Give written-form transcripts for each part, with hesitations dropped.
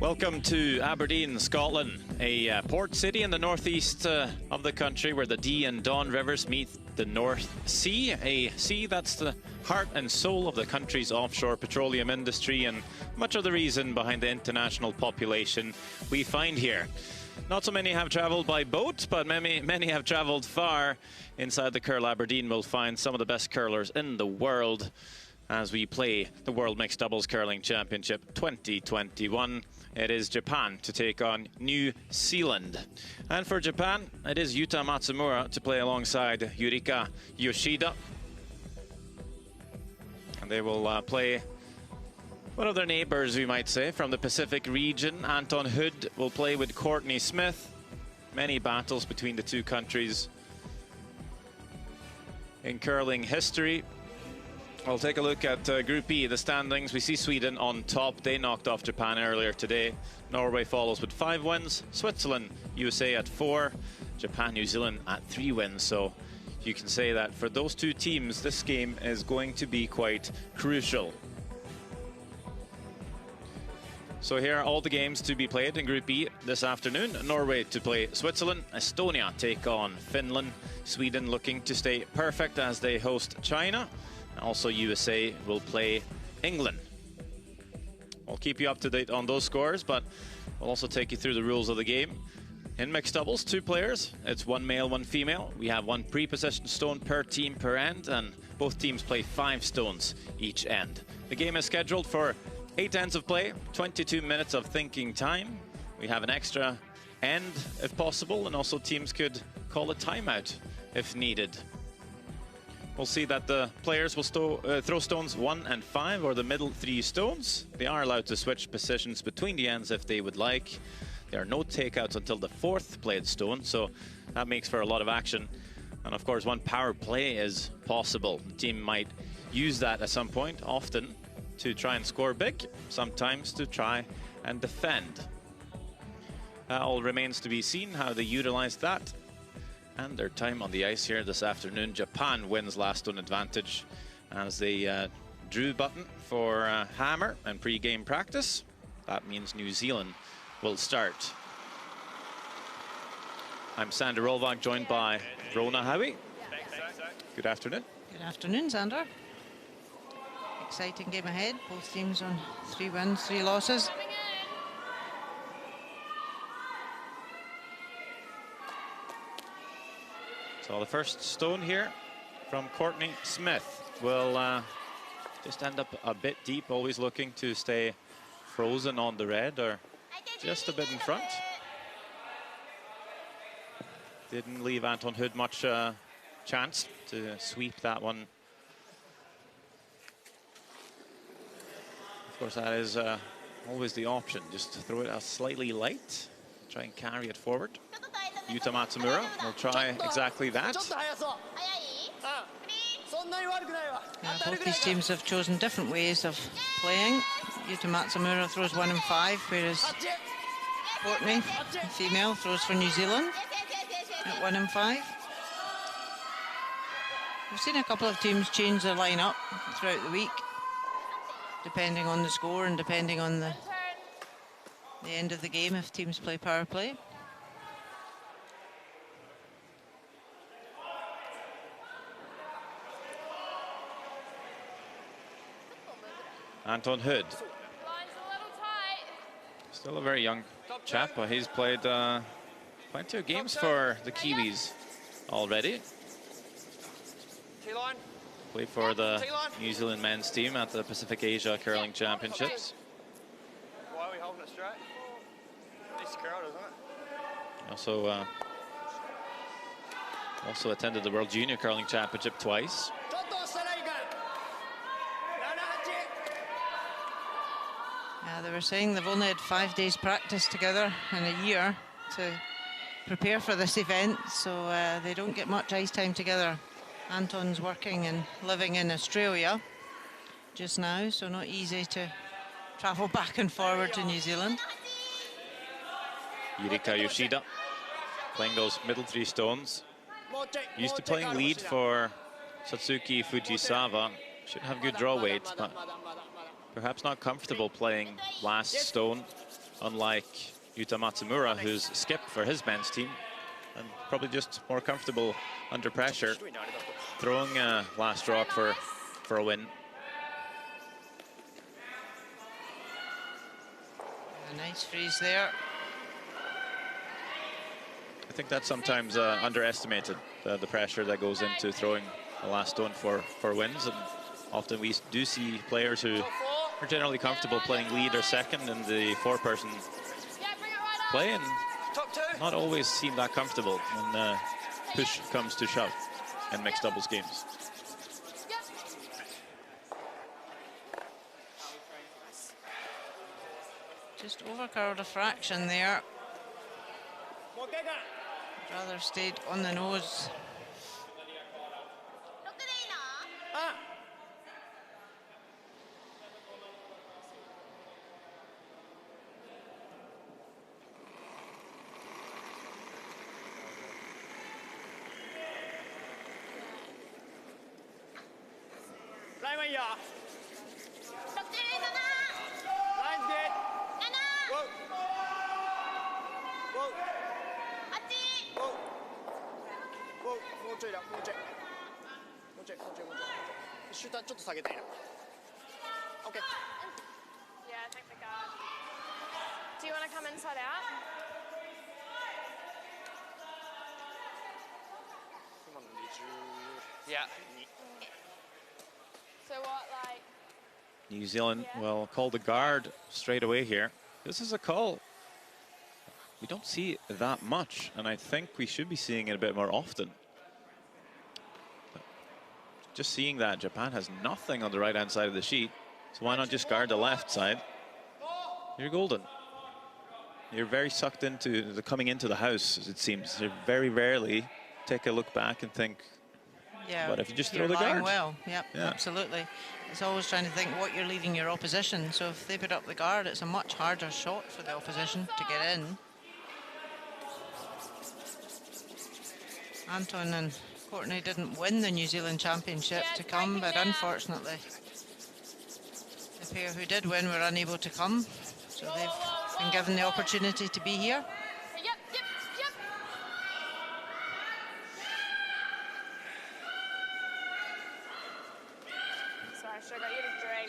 Welcome to Aberdeen, Scotland, a port city in the northeast of the country where the Dee and Don rivers meet the North Sea, a sea that's the heart and soul of the country's offshore petroleum industry and much of the reason behind the international population we find here. Not so many have travelled by boat, but many have travelled far. Inside the Curl Aberdeen we'll find some of the best curlers in the world as we play the World Mixed Doubles Curling Championship 2021. It is Japan to take on New Zealand. And for Japan, it is Yuta Matsumura to play alongside Yurika Yoshida. And they will play one of their neighbours, we might say, from the Pacific region. Anton Hood will play with Courtney Smith. Many battles between the two countries in curling history. We'll take a look at Group E, the standings. We see Sweden on top. They knocked off Japan earlier today. Norway follows with 5 wins. Switzerland, USA at 4. Japan, New Zealand at 3 wins. So you can say that for those two teams, this game is going to be quite crucial. So here are all the games to be played in Group E this afternoon. Norway to play Switzerland. Estonia take on Finland. Sweden looking to stay perfect as they host China. Also, USA will play England. I'll keep you up to date on those scores, but we'll also take you through the rules of the game. In mixed doubles, 2 players. It's 1 male, 1 female. We have 1 pre-positioned stone per team per end, and both teams play 5 stones each end. The game is scheduled for 8 ends of play, 22 minutes of thinking time. We have an extra end if possible, and also teams could call a timeout if needed. We'll see that the players will throw stones 1 and 5, or the middle 3 stones. They are allowed to switch positions between the ends if they would like. There are no takeouts until the 4th played stone, so that makes for a lot of action. And of course, 1 power play is possible. The team might use that at some point, often to try and score big, sometimes to try and defend. All remains to be seen how they utilize that. And their time on the ice here this afternoon. Japan wins last stone advantage as they drew button for hammer and pre-game practice. That means New Zealand will start. I'm Sander Rolvag, joined by Rona Howie. Good afternoon. Good afternoon, Sander. Exciting game ahead. Both teams on 3 wins, 3 losses. So the first stone here from Courtney Smith will just end up a bit deep, always looking to stay frozen on the red or just a bit in front. Didn't leave Anton Hood much chance to sweep that one. Of course, that is always the option, just to throw it out slightly light, try and carry it forward. Yuta Matsumura will try exactly that. Both these teams have chosen different ways of playing. Yuta Matsumura throws 1 and 5, whereas Courtney, the female, throws for New Zealand at 1 and 5. We've seen a couple of teams change their line-up throughout the week, depending on the score and depending on the end of the game if teams play power play. Anton Hood, still a very young chap, but he's played plenty of games for the Kiwis already. Played for the New Zealand men's team at the Pacific Asia Curling Championships. Why are we holding it straight? It's curled, isn't it? Also attended the World Junior Curling Championship twice. They were saying they've only had 5 days practice together in a year to prepare for this event, so they don't get much ice time together. Anton's working and living in Australia just now, so not easy to travel back and forward to New Zealand. Yurika Yoshida playing those middle 3 stones. Used to playing lead for Satsuki Fujisawa. Should have good draw weight, but perhaps not comfortable playing last stone. unlike Yuta Matsumura, who's skip for his men's team, and probably just more comfortable under pressure, throwing last rock for a win. A nice freeze there. I think that's sometimes underestimated, the pressure that goes into throwing the last stone for wins. And often we do see players who are generally comfortable playing lead or second in the four-person play, and not always seem that comfortable when push comes to shove in mixed doubles games. Just overcurled a fraction there. Rather stayed on the nose. Okay. Yeah, take the guard. Do you want to come inside out? Yeah. So what, like... New Zealand will call the guard straight away here. This is a call we don't see that much, and I think we should be seeing it a bit more often. But just seeing that Japan has nothing on the right-hand side of the sheet, so why not just guard the left side? You're golden. You're very sucked into the coming into the house, as it seems. You very rarely take a look back and think, yeah, what if you just you're throw the lying guard? well. Yep, yeah, absolutely. It's always trying to think what you're leaving your opposition. So if they put up the guard, it's a much harder shot for the opposition to get in. Anton and Courtney didn't win the New Zealand Championship to come, but unfortunately the pair who did win were unable to come. So they've been given the opportunity to be here.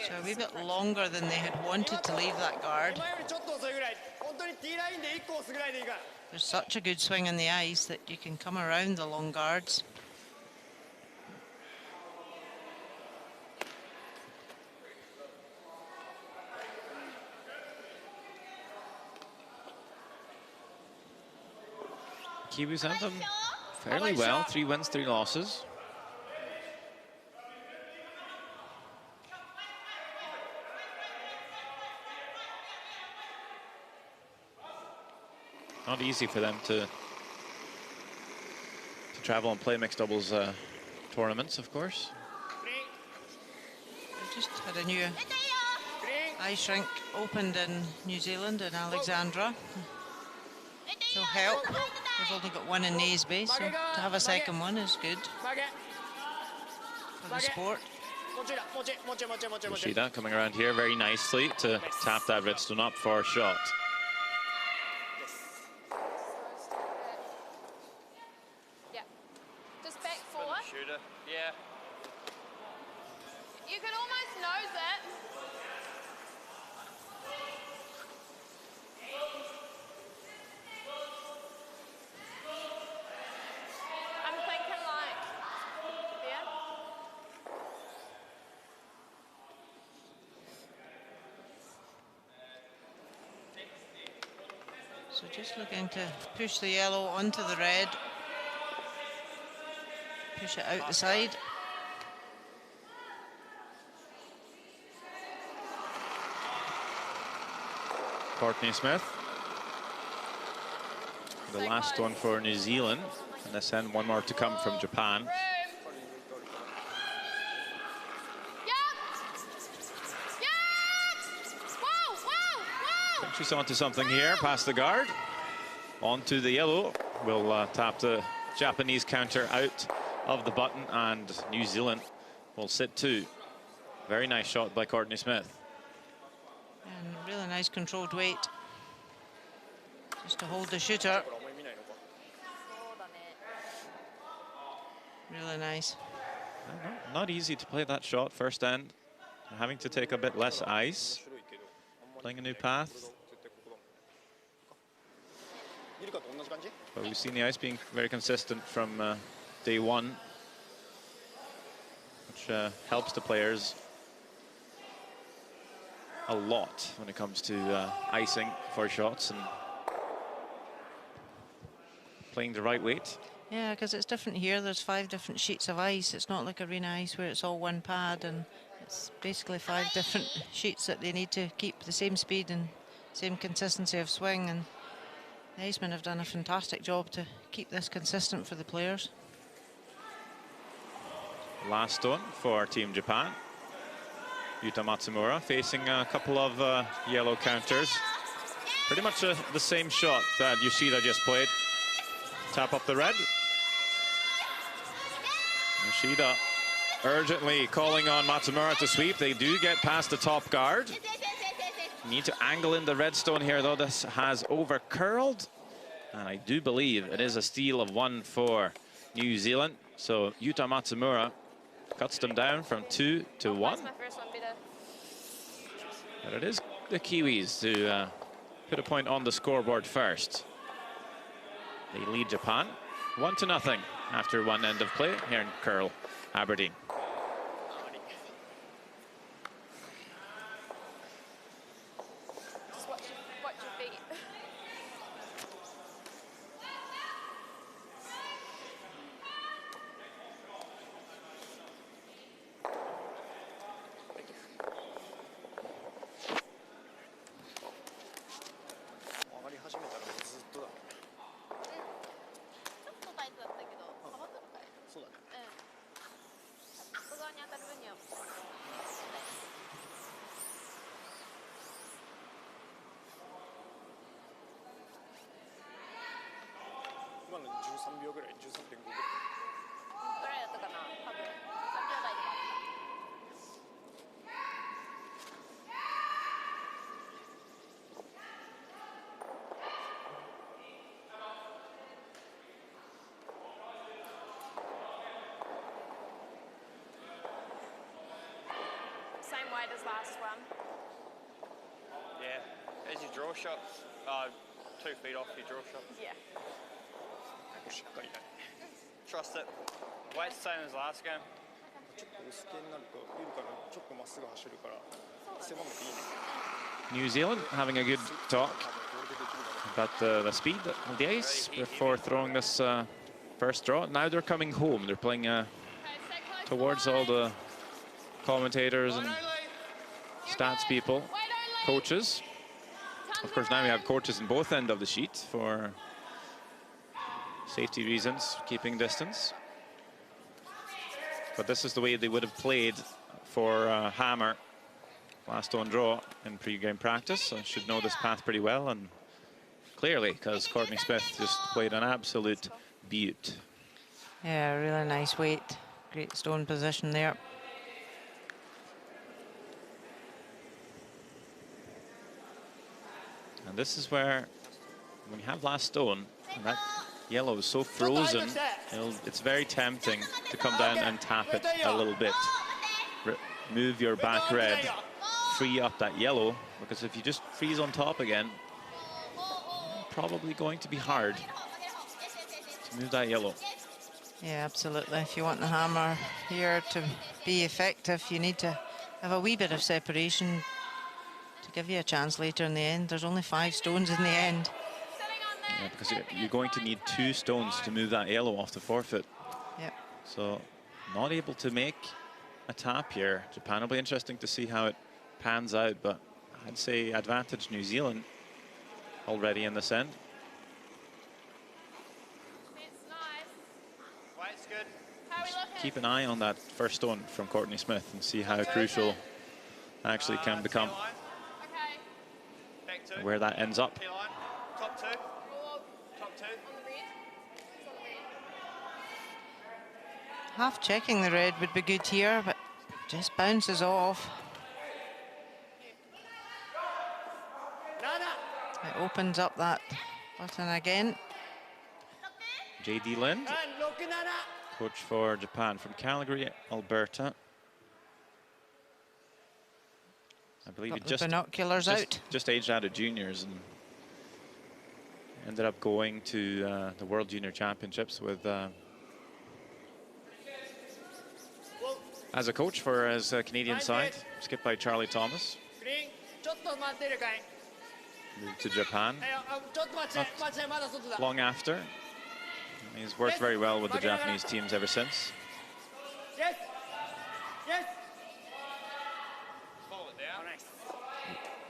So a wee bit longer than they had wanted to leave that guard. There's such a good swing on the ice that you can come around the long guards. Kiwis have them fairly well. 3 wins, 3 losses. Not easy for them to travel and play mixed doubles tournaments, of course. They just had a new ice rink opened in New Zealand, in Alexandra. So help. They've only got one in Naseby, so to have a second one is good for the sport. Yoshida coming around here very nicely to tap that redstone up for a shot. Yeah. Just back forward. Shooter. Yeah. You can almost nose it. I'm thinking like, yeah. So just looking to push the yellow onto the red. Push it out the side. Courtney Smith. The last one for New Zealand. And this end, one more to come from Japan. I think she's onto something here. Past the guard. Onto the yellow. Will tap the Japanese counter out of the button, and New Zealand will sit 2. Very nice shot by Courtney Smith. And really nice controlled weight. Just to hold the shooter. Really nice. Not easy to play that shot first end. Having to take a bit less ice. Playing a new path. But we've seen the ice being very consistent from day one, which helps the players a lot when it comes to icing for shots and playing the right weight. Yeah, because it's different here. There's 5 different sheets of ice. It's not like arena ice where it's all one pad, and it's basically 5 different sheets that they need to keep the same speed and same consistency of swing. And the Icemen have done a fantastic job to keep this consistent for the players. Last stone for Team Japan. Yuta Matsumura facing a couple of yellow counters. Pretty much the same shot that Yoshida just played. Tap up the red. Yoshida urgently calling on Matsumura to sweep. They do get past the top guard. Need to angle in the red stone here, though. This has over curled. And I do believe it is a steal of 1 for New Zealand. So Yuta Matsumura cuts them down from 2 to 1. But it is the Kiwis to put a point on the scoreboard first. They lead Japan 1-0 after one end of play here in Curl, Aberdeen. Just watch your feet. Same weight as last one. Yeah, as you draw shot, 2 feet off your draw shot. Yeah. Trust it. Weight's the same as last game. New Zealand having a good talk about the speed of the ice before throwing this first draw. Now they're coming home. They're playing towards all the commentators and stats people, coaches. Of course, now we have coaches in both ends of the sheet for safety reasons, keeping distance. But this is the way they would have played for Hammer last stone draw in pre-game practice. So should know this path pretty well, and clearly, because Courtney Smith just played an absolute beaut. Yeah, really nice weight. Great stone position there. And this is where, when you have last stone, and that yellow is so frozen, it's very tempting to come down and tap it a little bit. Move your back red, free up that yellow, because if you just freeze on top again, probably going to be hard to move that yellow. Yeah, absolutely. If you want the Hammer here to be effective, you need to have a wee bit of separation to give you a chance later in the end. There's only 5 stones in the end. Yeah, because you're going to need 2 stones to move that yellow off the forefoot. Yep. So not able to make a tap here. Japan will be interesting to see how it pans out, but I'd say advantage New Zealand already in this end. It's nice. Weight's good. How are we looking? Keep an eye on that first stone from Courtney Smith and see how crucial actually can become, Okay. Back 2. where that ends up. Key line. Top 2. Top 2. On the red. It's on the red. Half checking the red would be good here, but just bounces off. It opens up that Button again. J.D. Lind, coach for Japan from Calgary, Alberta. I believe Got he the just binoculars out. just aged out of juniors and ended up going to the World Junior Championships with as a coach for his Canadian side, skipped by Charlie Thomas. Moved to Japan not long after. He's worked very well with the Japanese teams ever since.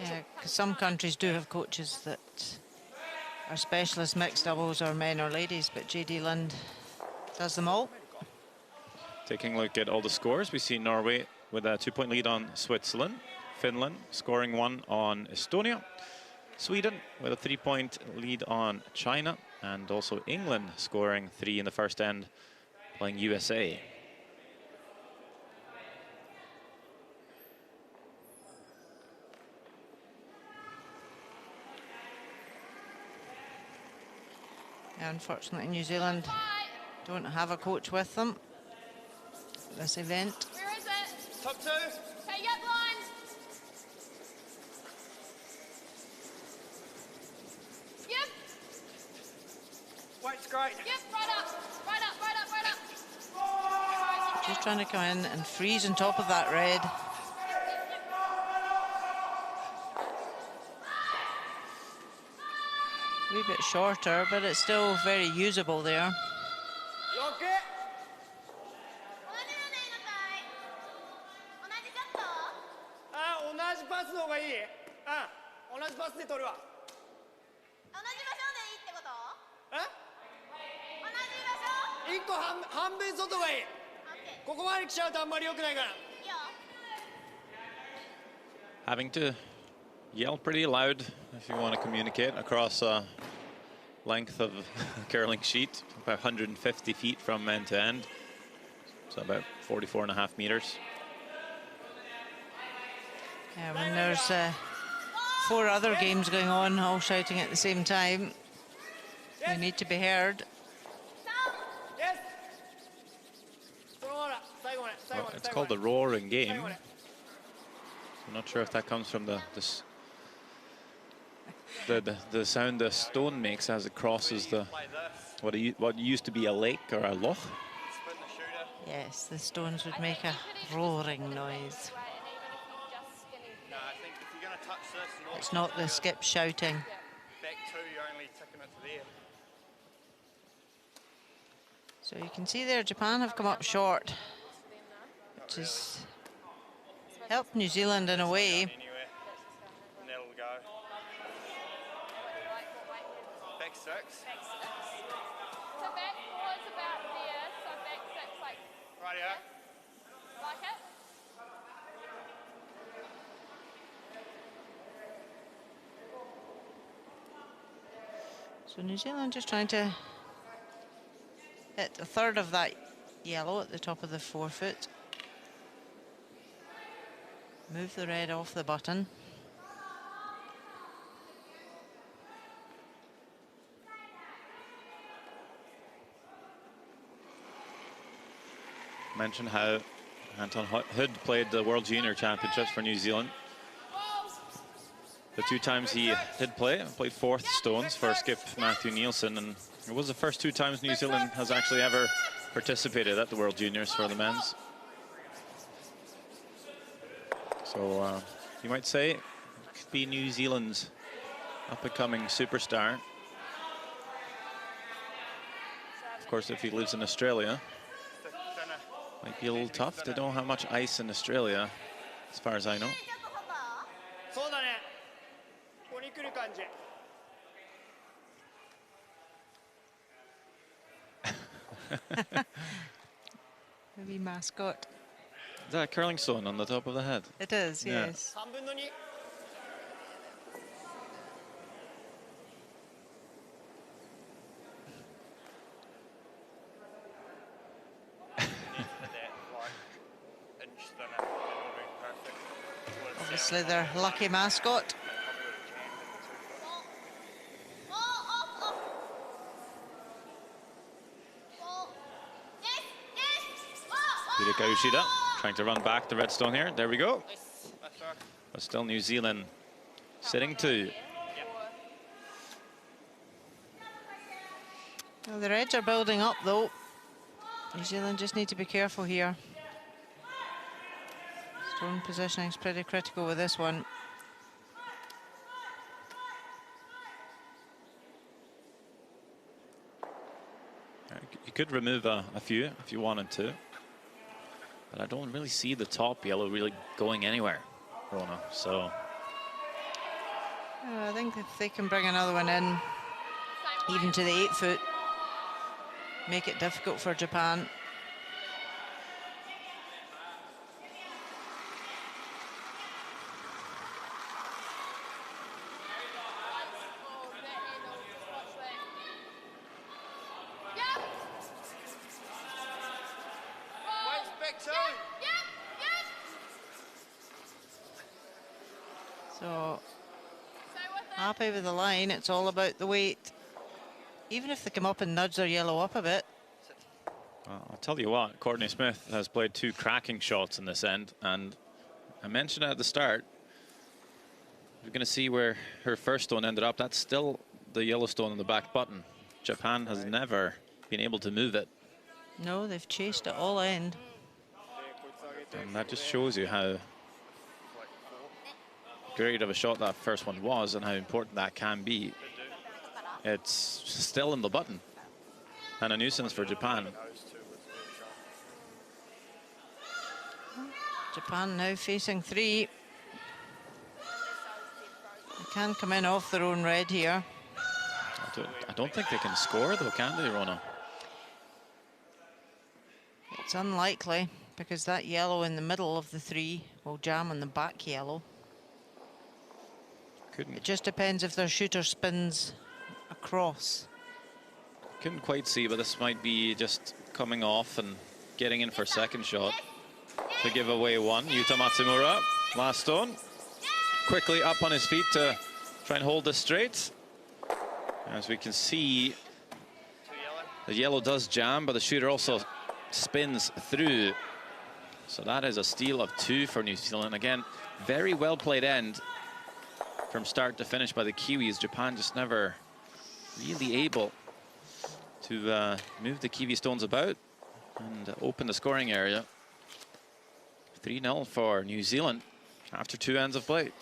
Yeah, because some countries do have coaches that are specialist mixed doubles or men or ladies, but J.D. Lind does them all. Taking a look at all the scores, we see Norway with a 2-point lead on Switzerland, Finland scoring 1 on Estonia, Sweden with a 3-point lead on China, and also England scoring 3 in the first end, playing USA. Unfortunately, New Zealand don't have a coach with them at this event. Where is it? Top 2. Okay, yep, line. Yep, Weight's great. yep, right up, right up, right up, right up. Just trying to come in and freeze on top of that red. A wee bit shorter, but it's still very usable there. Having to yell pretty loud if you want to communicate across a length of curling sheet, about 150 feet from end to end, so about 44.5 meters. Yeah, when there's 4 other games going on, all shouting at the same time, you need to be heard. Well, it's called the roaring game. I'm not sure if that comes from the sound the stone makes as it crosses the what used to be a lake or a loch. Yes, the stones would make a roaring noise. It's not the skip shouting. Back 2, you're only ticking it to there. So you can see there, Japan have come up short, which has helped New Zealand in a way. Anyway, and that'll go. Back 6. So back 4 is about there, so back 6, like, Rightio. like it? So New Zealand just trying to hit a third of that yellow at the top of the forefoot. Move the red off the button. Mention how Anton Hood played the World Junior Championships for New Zealand. The 2 times he did play, played 4th stones for skip Matthew Nielsen, and it was the first 2 times New Zealand has actually ever participated at the World Juniors for the men's. So you might say it could be New Zealand's up-and-coming superstar. Of course, if he lives in Australia, might be a little tough. They don't have much ice in Australia, as far as I know. Maybe mascot. Is that a curling stone on the top of the head? It is, Yeah. yes. Obviously their lucky mascot. Hirika Ushida trying to run back the red stone here. There we go. But still New Zealand sitting 2. Well, the Reds are building up, though. New Zealand just need to be careful here. Stone positioning is pretty critical with this one. You could remove a few if you wanted to. But I don't really see the top yellow really going anywhere, Rona. So I think if they can bring another one in, even to the 8 foot, make it difficult for Japan. So happy with the line. It's all about the weight. Even if they come up and nudge their yellow up a bit. I'll tell you what, Courtney Smith has played 2 cracking shots in this end, and I mentioned at the start, we're going to see where her first stone ended up. That's still the yellow stone on the back button. Japan has never been able to move it. No, they've chased it all end. And that just shows you how great of a shot that first one was and how important that can be. It's still in the button and a nuisance for Japan. Japan now facing 3. They can come in off their own red here. I don't think they can score though, can they, Rona? It's unlikely because that yellow in the middle of the 3 will jam on the back yellow. It just depends if their shooter spins across. Couldn't quite see, but this might be just coming off and getting in for second shot to give away 1. Yuta Matsumura, last stone, quickly up on his feet to try and hold this straight. As we can see, the yellow does jam, but the shooter also spins through. So that is a steal of 2 for New Zealand. Again, very well played end from start to finish by the Kiwis. Japan just never really able to move the Kiwi stones about and open the scoring area. 3-0 for New Zealand after 2 ends of play.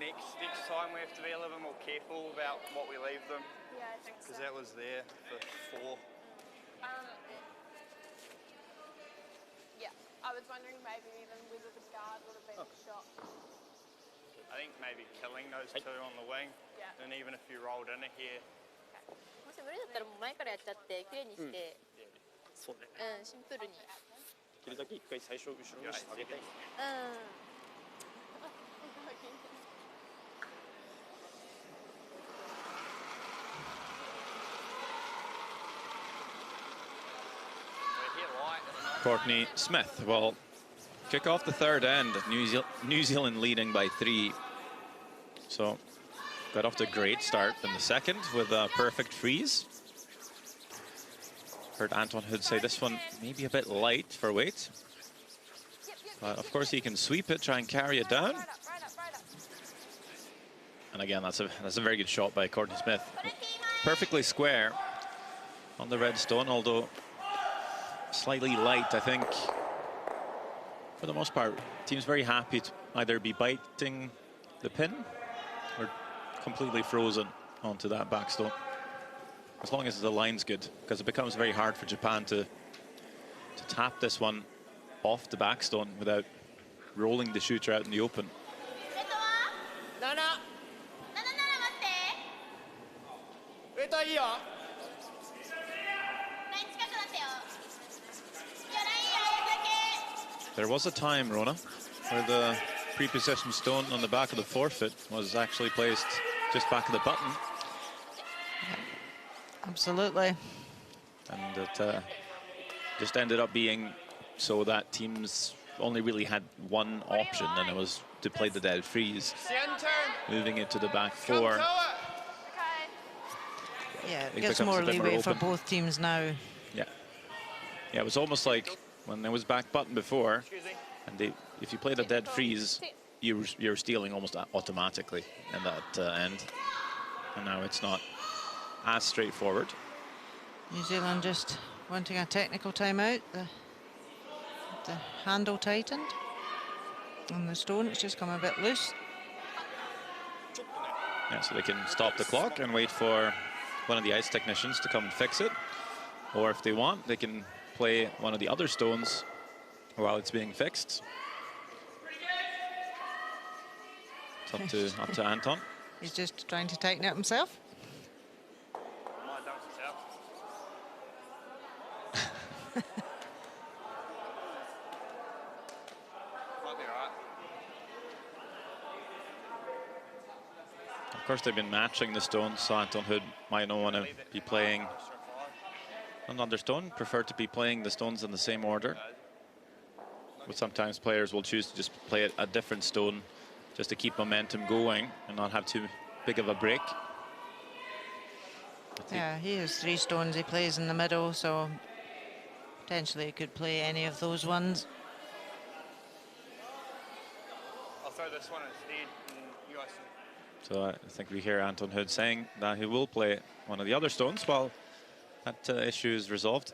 Next time we have to be a little bit more careful about what we leave them. Yeah, I think so. Because that was there for 4. Yeah, I was wondering maybe even whether the guard would have been shot. I think maybe killing those 2 on the wing. Yeah. And even if you rolled in here. もし無理だったらもう前からやっちゃって綺麗にして、そうね。シンプルに。できるだけ一回最初後ろに上げたい。Courtney Smith will kick off the 3rd end. New Zealand leading by 3. So got off to a great start in the 2nd with a perfect freeze. Heard Anton Hood say this one may be a bit light for weight. But of course he can sweep it, try and carry it down. And again, that's a very good shot by Courtney Smith. Perfectly square on the red stone, although slightly light, I think. For the most part, team's very happy to either be biting the pin or completely frozen onto that backstone. As long as the line's good, because it becomes very hard for Japan to tap this one off the backstone without rolling the shooter out in the open. いいよ There was a time, Rona, where the pre-position stone on the back of the forefoot was actually placed just back of the button. Absolutely. And it just ended up being so that teams only really had one option, and it was to play the dead freeze, moving it to the back four. Yeah, it gives more leeway for both teams now. Yeah. Yeah, it was almost like when there was back button before, and if you played a dead freeze, you're stealing almost automatically in that end. And now it's not as straightforward. New Zealand just wanting a technical timeout. The handle tightened, and the stone has just come a bit loose. Yeah, so they can stop the clock and wait for one of the ice technicians to come and fix it. Or if they want, they can play one of the other stones while it's being fixed. It's up to Anton. He's just trying to tighten it himself. Of course, they've been matching the stones, so Anton Hood might not want to be playing another stone, prefer to be playing the stones in the same order. But sometimes players will choose to just play a different stone just to keep momentum going and not have too big of a break. Yeah, he has 3 stones he plays in the middle, so potentially he could play any of those ones. I'll throw this one instead, and you guys can... So I think we hear Anton Hood saying that he will play one of the other stones while that issue is resolved.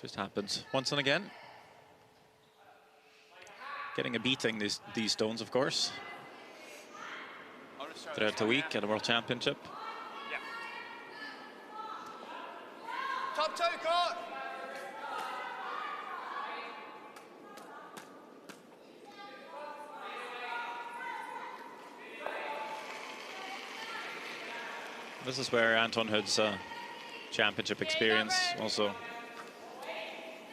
Just happens once and again. Getting a beating, these stones, of course, throughout the week at a World Championship. Yeah. Top 2 court! This is where Anton Hood's championship experience also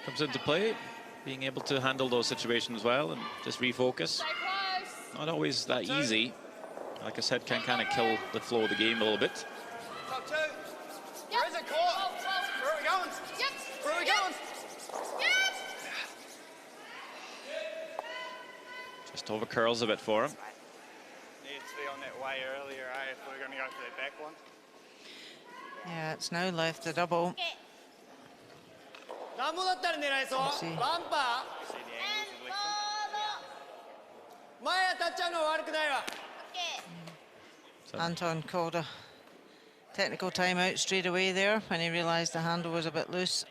comes into play, being able to handle those situations well and just refocus. Not always that easy. Like I said, can kind of kill the flow of the game a little bit. Top 2! Where is it, court? Where are we going? Yep. Where are we going? Yep. Just over curls a bit for him. Needs to be on that way earlier, eh, if we're going to go for that back one. Yeah, it's now left the double. Let's see. Anton called a technical timeout straight away there when he realised the handle was a bit loose.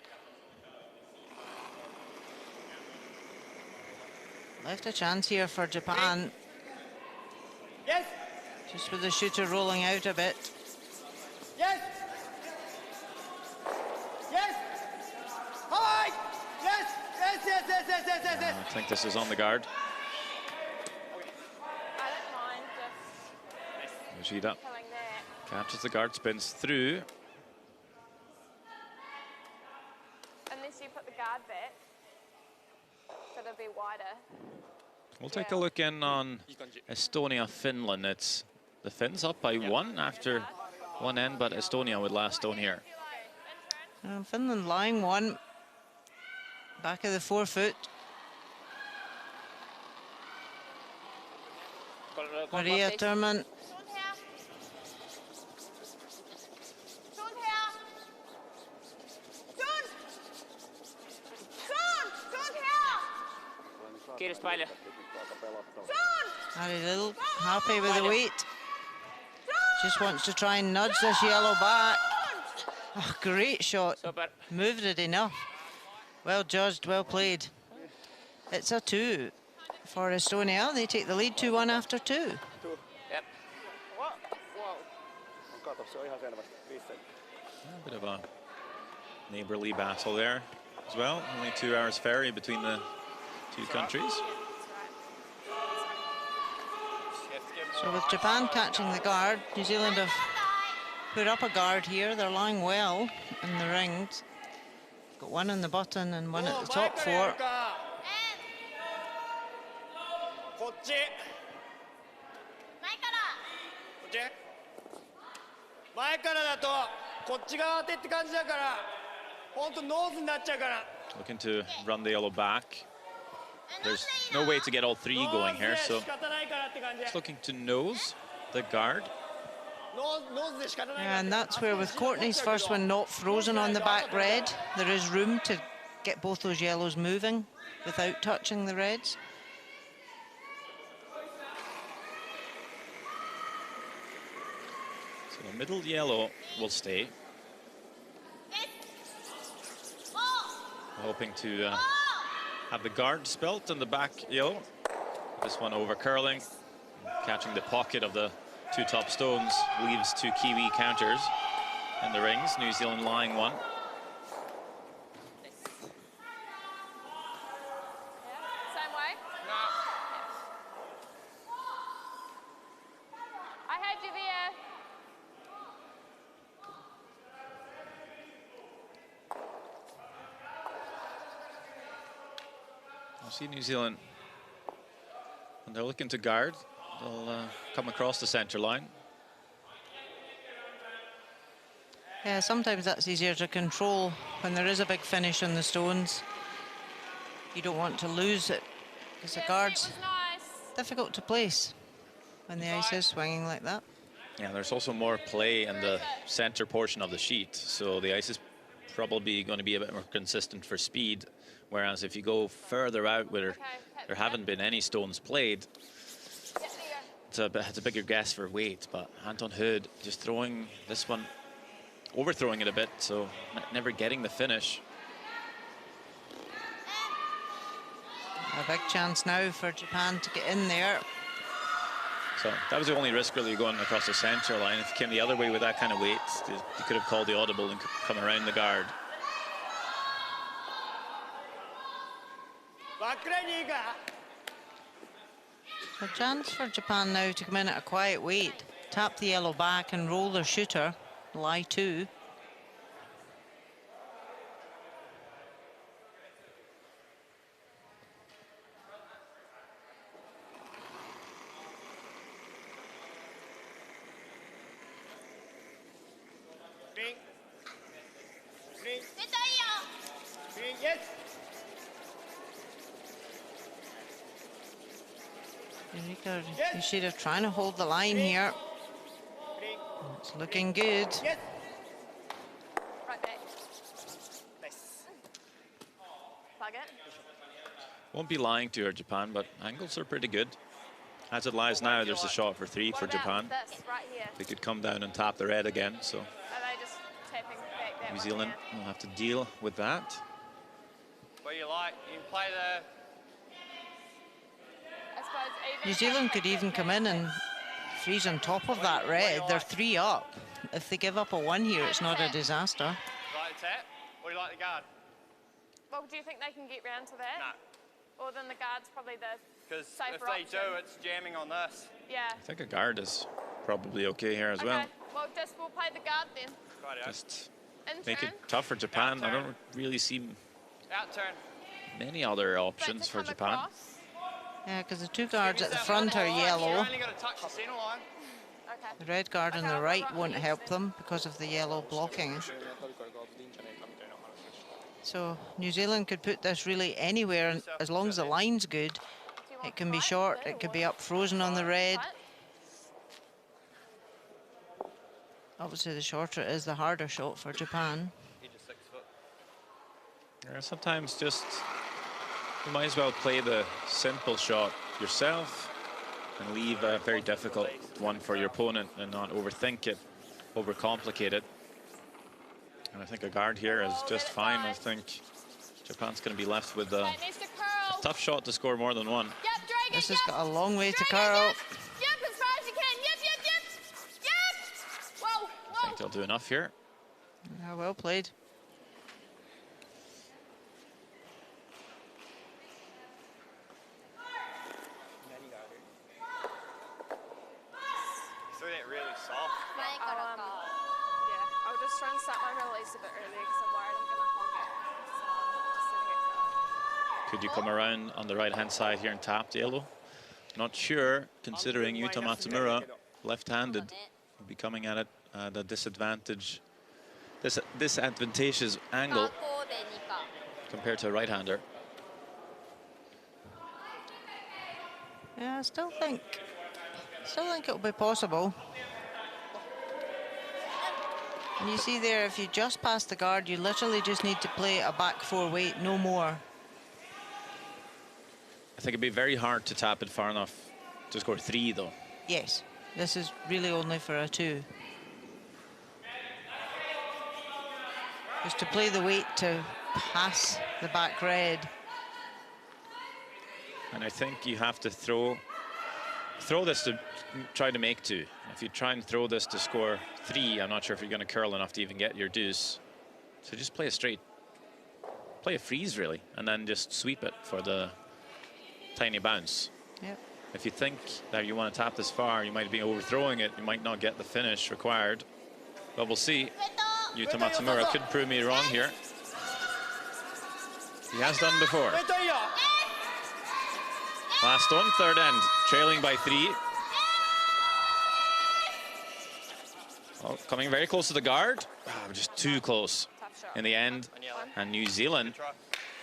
Left a chance here for Japan. Yes! Just with the shooter rolling out a bit. Yes! Yes! Hi! Yes! Yes, yes, yes, yes, yes, yes, yes! I think this is on the guard. I don't mind just Yoshida killing that. catches the guard, spins through. Unless you put the guard back, so it'll be wider. We'll take a look in on Estonia, Finland. It's the Finns up by 1 after one end, but Estonia with last stone here. Finland lying 1. Back of the forefoot. Maria Thurman. Harry Little happy with the weight. Just wants to try and nudge this yellow back. Oh, great shot. Moved it enough. Well judged, well played. It's a 2 for Estonia. They take the lead 2-1 after 2. Yep. A bit of a neighborly battle there as well. Only 2 hours ferry between the two countries. So with Japan catching the guard, New Zealand have put up a guard here. They're lying well in the rings. Got one in the button and one at the top four. こっち前からだとこっち側当てって感じだから本当ノーズになっちゃうから Looking to run the yellow back. There's no way to get all three going here, so it's looking to nose the guard. And that's where, with Courtney's first one not frozen on the back red, there is room to get both those yellows moving without touching the reds. So the middle yellow will stay. Hoping to have the guard spelt and the back yellow. This one over curling, catching the pocket of the two top stones, leaves two Kiwi counters in the rings. New Zealand lying one. Same way? No. I had you there. I see New Zealand, and they're looking to guard. They'll come across the center line. Yeah, sometimes that's easier to control when there is a big finish on the stones. You don't want to lose it, because the guard's difficult to place when the ice is swinging like that. Yeah, there's also more play in the center portion of the sheet, so the ice is probably going to be a bit more consistent for speed. Whereas if you go further out where there haven't been any stones played, it's a bigger guess for weight. But Anton Hood just throwing this one, overthrowing it a bit, so never getting the finish. A big chance now for Japan to get in there. So that was the only risk really going across the center line. If you came the other way with that kind of weight, you could have called the audible and come around the guard. A chance for Japan now to come in at a quiet weight, tap the yellow back and roll their shooter, lie two. Green. Green. Green, yes. Eureka Yoshida trying to hold the line here. It's looking good. Yes. Right back. Plug it. Won't be lying to her, Japan, but angles are pretty good. As it lies now, there's a shot for three for What about Japan. this right here? They could come down and tap the red again, so Are they just tapping back that New one Zealand there? will have to deal with that. What you like? You can play the... I suppose even New Zealand could even come in and freeze on top of that red. They're three up. If they give up a one here, it's not a disaster. Like the tap? Or do you like the guard? Well, do you think they can get round to that? No. Or then the guard's probably the Because if safer they option. do, it's jamming on this. Yeah. I think a guard is probably okay here as Okay. well. Well, just we'll play the guard then. Rightio. Just In make it turn. tough for Japan. I don't really see Out turn. many other But options to for come Japan. across. Yeah, because the two guards at the Yourself front are on the line. You yellow. only got to touch the centre line. Okay. The red guard on Okay, the I'll go right right won't on help each them because of the yellow blocking. So New Zealand could put this really anywhere, and as long as the line's good, Do you want it can be tight short, there it could or be up frozen on the red. tight? Obviously, the shorter it is, the harder shot for Japan. He just 6 foot. Yeah, sometimes just you might as well play the simple shot yourself and leave a very difficult one for your opponent and not overthink it, overcomplicate it. And I think a guard here is just fine. I think Japan's going to be left with a That needs to curl. tough shot to score more than one. Yep, drag it. This has yep. got a long way to Drag it, curl. Yep, yep, as far as you can. Yep, yep, yep. Yep. Whoa, I whoa. think they'll do enough here. Yeah, well played. release a bit early because I'm worried I'm going to hog it. So I'm just letting it go. Could you come around on the right-hand side here and tap the yellow? Not sure, considering Yuta Matsumura, left-handed, will be coming at it at a disadvantageous angle こうで2か compared to a right-hander. Yeah, I still think it'll be possible. And you see there, if you just pass the guard, you literally just need to play a back 4 weight, no more. I think it'd be very hard to tap it far enough to score 3, though. Yes, this is really only for a 2. Just to play the weight to pass the back red. And I think you have to throw this to try to make 2. If you try and throw this to score 3, I'm not sure if you're going to curl enough to even get your deuce. So just play a straight, play a freeze really, and then just sweep it for the tiny bounce. Yep. If you think that you want to tap this far, you might be overthrowing it. You might not get the finish required. But we'll see. Yuta Matsumura could prove me wrong here. He has done before. Last one, third end, trailing by 3. Oh, coming very close to the guard. Oh, just too close in the end. And New Zealand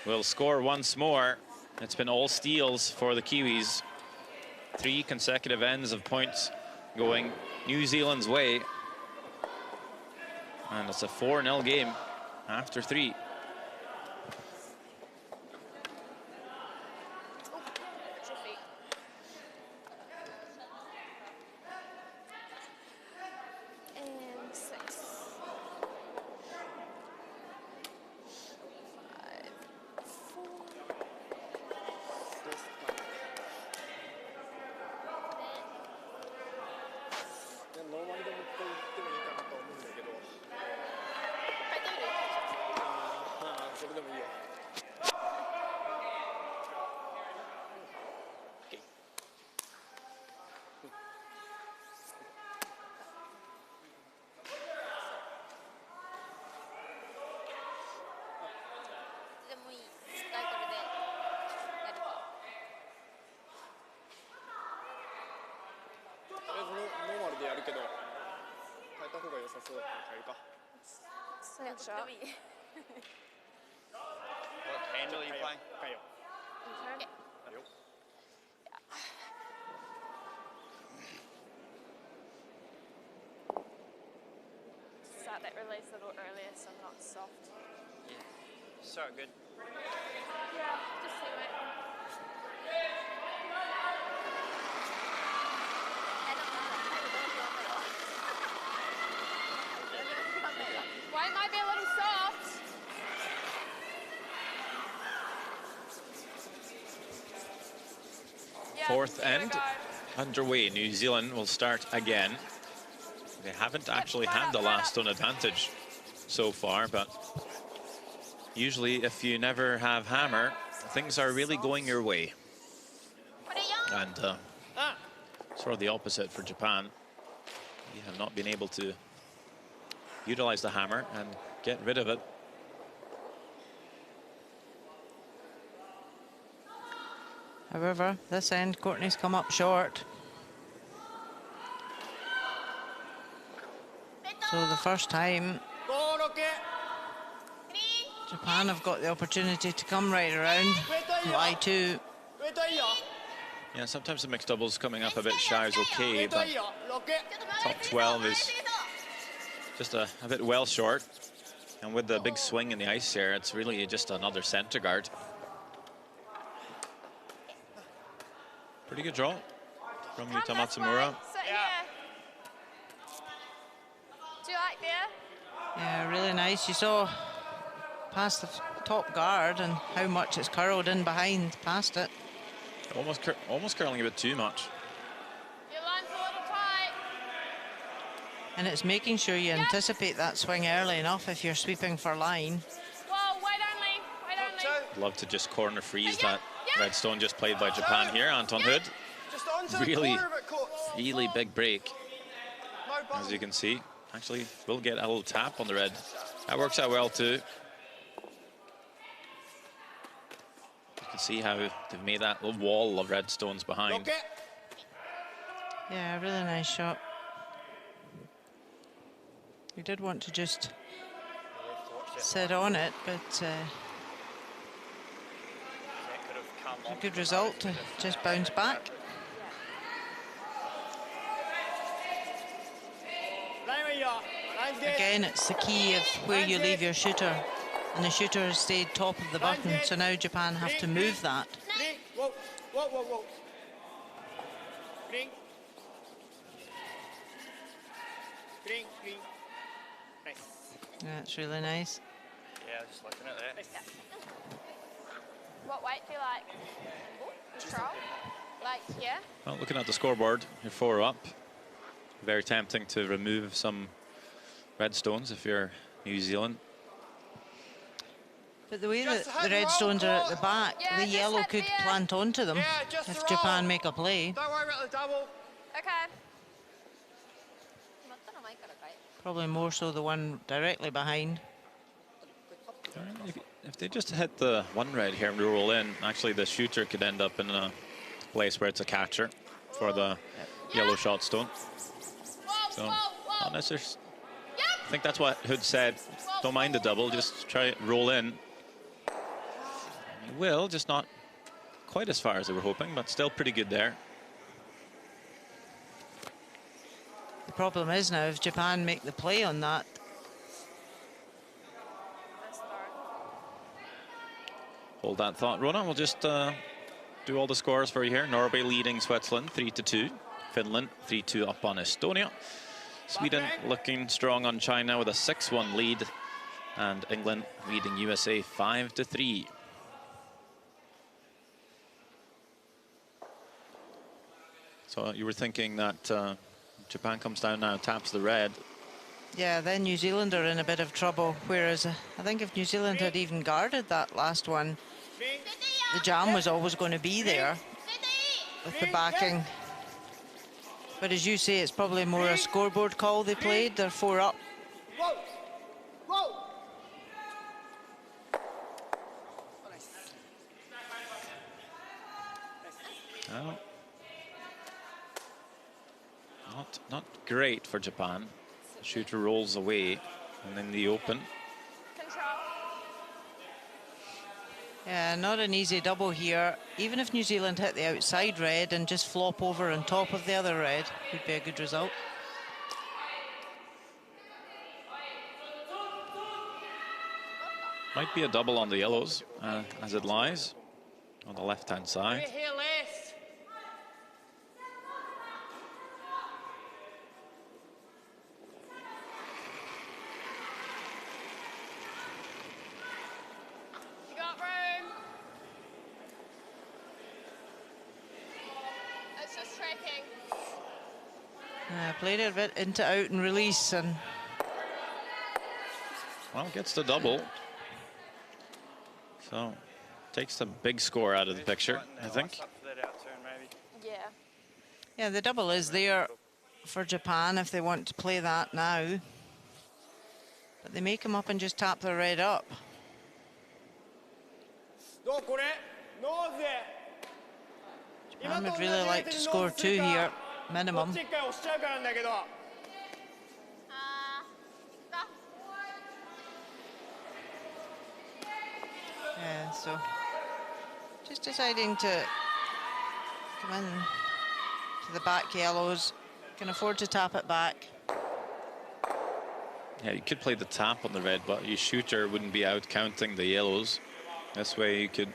will score once more. It's been all steals for the Kiwis. 3 consecutive ends of points going New Zealand's way. And it's a 4-0 game after 3. And 6. 5, 4. Snapshot. What handle are you playing? Okay. Start that release a little earlier so I'm not soft. Yeah. So good. Yeah, just see it. Why it might be a little soft. Yeah, Fourth give it a end go. underway. New Zealand will start again. They haven't actually had the last one advantage so far, but usually if you never have hammer, things are really going your way. And sort of the opposite for Japan. We have not been able to utilize the hammer and get rid of it. However, this end, Courtney's come up short. So the first time, Japan have got the opportunity to come right around. Y2. Yeah, sometimes the mixed doubles coming up a bit shy is okay, but top 12 is just a bit well short. And with the big swing in the ice here, it's really just another center guard. Pretty good draw from Yuta Matsumura. Yeah. Do you like beer? Yeah, really nice. You saw past the top guard and how much it's curled in behind past it. Almost curling a bit too much. Your line's a little tight. And it's making sure you anticipate that swing early enough if you're sweeping for line. Whoa, wait only. Wait only. Love to just corner freeze that red stone just played by Japan here. Anton Hood. Really big break, as you can see. Actually, we'll get a little tap on the red. That works out well too. You can see how they've made that little wall of red stones behind. Yeah, really nice shot. We did want to just sit on it, but it's a good result to just bounce back. Again, it's the key of where you leave your shooter, and the shooter has stayed top of the button, so now Japan have to move that. That's really nice. Yeah, just looking at that. What weight do you like? Control? Like here? Well, looking at the scoreboard, you're 4 up. Very tempting to remove some red stones if you're New Zealand. But the way that the red stones are at the back, the yellow could plant onto them if Japan make a play. Don't worry about the double. Okay. Probably more so the one directly behind. If they just hit the one red here and roll in, actually the shooter could end up in a place where it's a catcher for the yellow shot stone. So, not necessarily. I think that's what Hood said. Don't mind the double, just try it, roll in. He will, just not quite as far as they were hoping, but still pretty good there. The problem is now if Japan make the play on that. Hold that thought, Rona. We'll just do all the scores for you here. Norway leading Switzerland 3-2. Finland 3-2 up on Estonia. Sweden looking strong on China with a 6-1 lead. And England leading USA 5-3. So you were thinking that Japan comes down now, taps the red. Yeah, then New Zealand are in a bit of trouble, whereas I think if New Zealand had even guarded that last one, the jam was always going to be there with the backing. But as you say, it's probably more a scoreboard call they played. They're 4 up. Oh. Not great for Japan. The shooter rolls away and in the open. Control. Yeah, not an easy double here. Even if New Zealand hit the outside red and just flop over on top of the other red, would be a good result. Might be a double on the yellows as it lies on the left-hand side. You got room. It's just tracking. Played it a bit into out and release, and well, gets the double. So takes the big score out of the picture, I think. Yeah. yeah, the double is there for Japan if they want to play that now. But they may come up and just tap the red up. Japan would really like to score 2 here, minimum. Yeah, so just deciding to come in to the back yellows. Can afford to tap it back. Yeah, you could play the tap on the red, but your shooter wouldn't be out counting the yellows. This way you could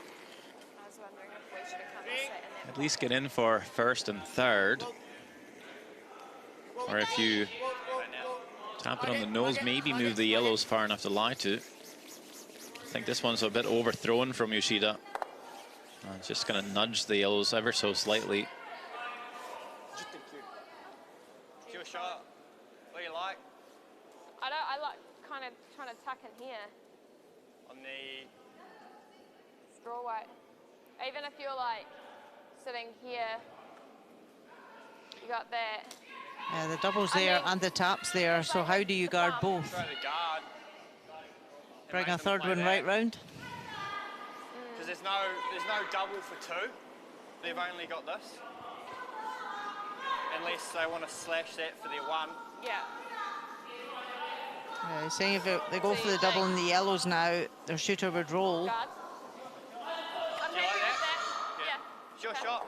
at least get in for first and third. Or if you tap it on the nose, maybe move the yellows far enough to lie to. I think this one's a bit overthrown from Yoshida. Just going to nudge the yellows ever so slightly. Your shot. What do you like? I like kind of trying to tuck in here. On the Draw weight. Even if you're like sitting here, you got that. Yeah, the double's there and the tap's there, so how do you guard both? try to guard. bring a third one right round. Because there's no double for 2. They've only got this. Unless they want to slash that for their 1. Yeah. Yeah, he's saying if they go for the double in the yellows now, their shooter would roll. Guard. I'm Do you happy like with that? that. Yeah. It's your shot.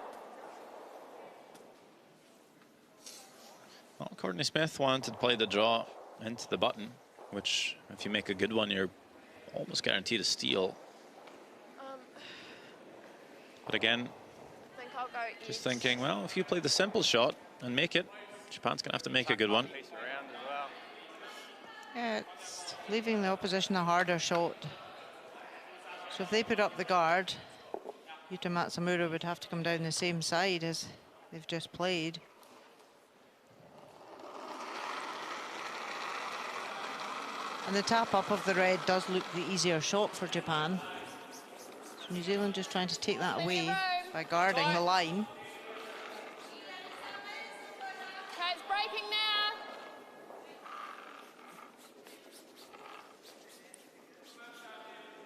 Well, Courtney Smith wanted to play the draw into the button, which, if you make a good one, you're almost guaranteed a steal. But again, I think I'll go just east. thinking, well, if you play the simple shot and make it, Japan's going to have to make a good one. Piece around as well. Yeah, it's leaving the opposition a harder shot. So if they put up the guard, Yuta Matsumura would have to come down the same side as they've just played. And the tap up of the red does look the easier shot for Japan. So New Zealand just trying to take that away by guarding the line. Okay, it's breaking now.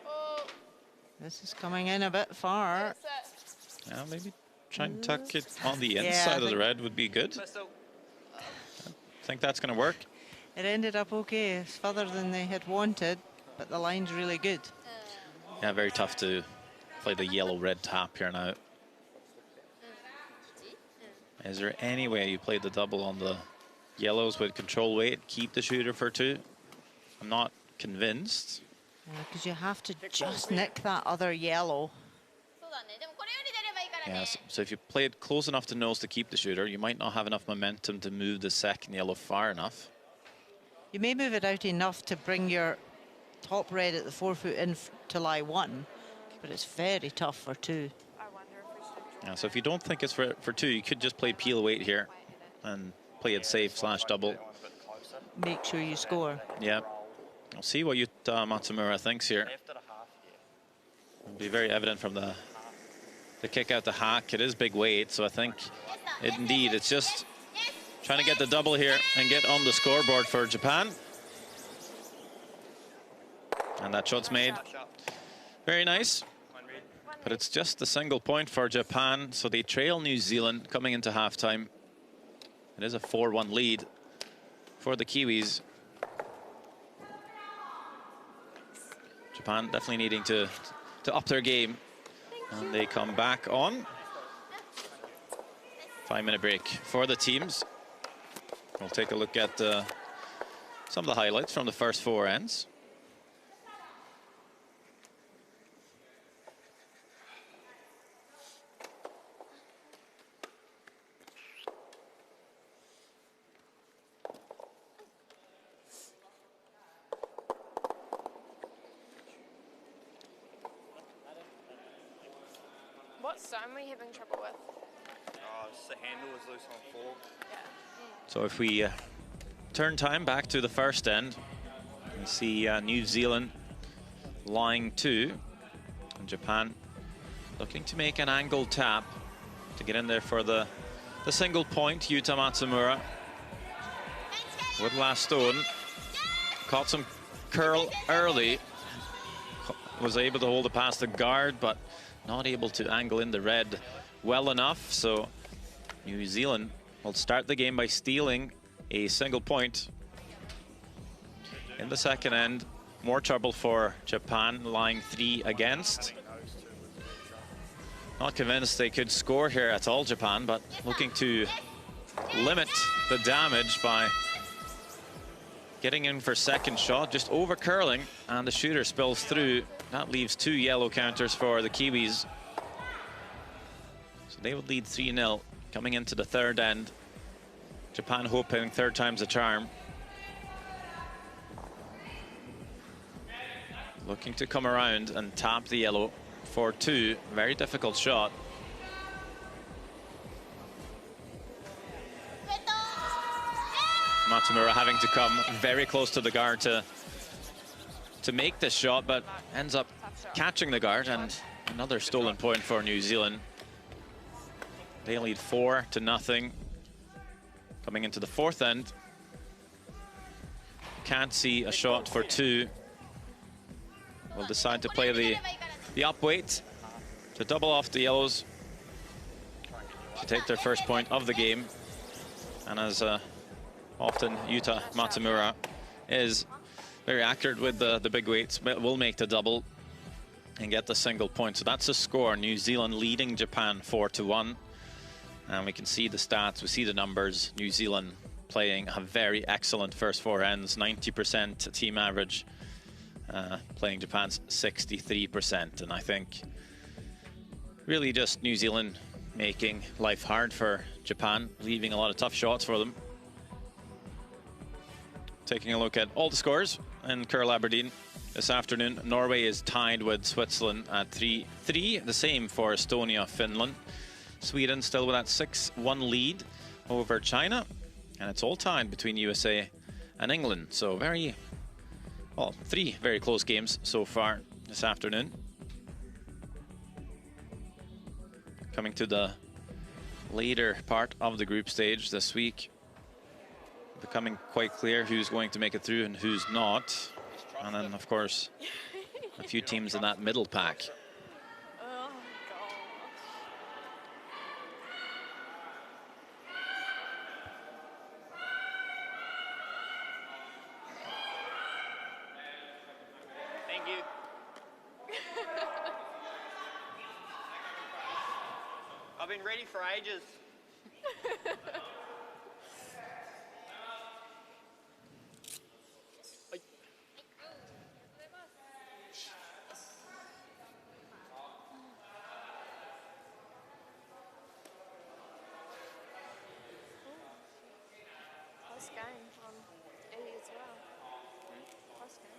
Oh, This is coming in a bit far. that's it. Yeah, maybe try and tuck it on the Yeah, I inside of the think- red would be good. Pistol. Think that's going to work. It ended up okay. It's further than they had wanted, but the line's really good. Yeah, very tough to play the yellow-red tap here now. Is there any way you play the double on the yellows with control weight, keep the shooter for 2? I'm not convinced. Because you have to just nick that other yellow. そうだね。でもこれより出ればいいからね。 Yeah, so if you play it close enough to nose to keep the shooter, you might not have enough momentum to move the second yellow far enough. You may move it out enough to bring your top red at the 4-foot in to lie 1, but it's very tough for 2. I wonder if we should. Yeah, so if you don't think it's for 2, you could just play peel weight here and play it safe / double. Make sure you score. Yeah. We'll see what Yuta Matsumura thinks here. It'll be very evident from the kick out the hack. It is big weight, so I think indeed it's just trying to get the double here and get on the scoreboard for Japan. And that shot's made. Very nice. But it's just a single point for Japan, so they trail New Zealand coming into halftime. It is a 4-1 lead for the Kiwis. Japan definitely needing to up their game. And they come back on. 5-minute break for the teams. We'll take a look at some of the highlights from the first 4 ends. What stone were you having trouble with? Oh, just the handle was loose on 4. Yeah. So if we turn time back to the first end, we see New Zealand lying 2, and Japan looking to make an angled tap to get in there for the single point. Yuta Matsumura with last stone, caught some curl early, was able to hold it past the guard, but not able to angle in the red well enough. So New Zealand will start the game by stealing a single point. In the second end, more trouble for Japan, lying 3 against. Not convinced they could score here at all, Japan, but looking to limit the damage by getting in for second shot, just over curling, and the shooter spills through. That leaves 2 yellow counters for the Kiwis. So they would lead 3-0 coming into the third end. Japan hoping third time's a charm. Looking to come around and tap the yellow for 2. Very difficult shot. Matsumura having to come very close to the guard to make this shot, but ends up catching the guard, and another stolen point for New Zealand. They lead 4-0 coming into the fourth end. Can't see a shot for 2. will decide to play the up weight to double off the yellows to take their first point of the game. And as often Yuta Matsumura is very accurate with the big weights, but will make the double and get the single point. So that's the score. New Zealand leading Japan 4-1. And we can see the stats, we see the numbers. New Zealand playing a very excellent first 4 ends, 90% team average, playing Japan's 63%. And I think really just New Zealand making life hard for Japan, leaving a lot of tough shots for them. Taking a look at all the scores in Curl Aberdeen this afternoon. Norway is tied with Switzerland at 3-3. The same for Estonia, Finland. Sweden still with that 6-1 lead over China. And it's all tied between USA and England. So three very close games so far this afternoon. Coming to the later part of the group stage this week, becoming quite clear who's going to make it through and who's not. And then, of course, a few teams in that middle pack. Oh, gosh. Thank you. I've been ready for ages. Close game on E as well. Close game.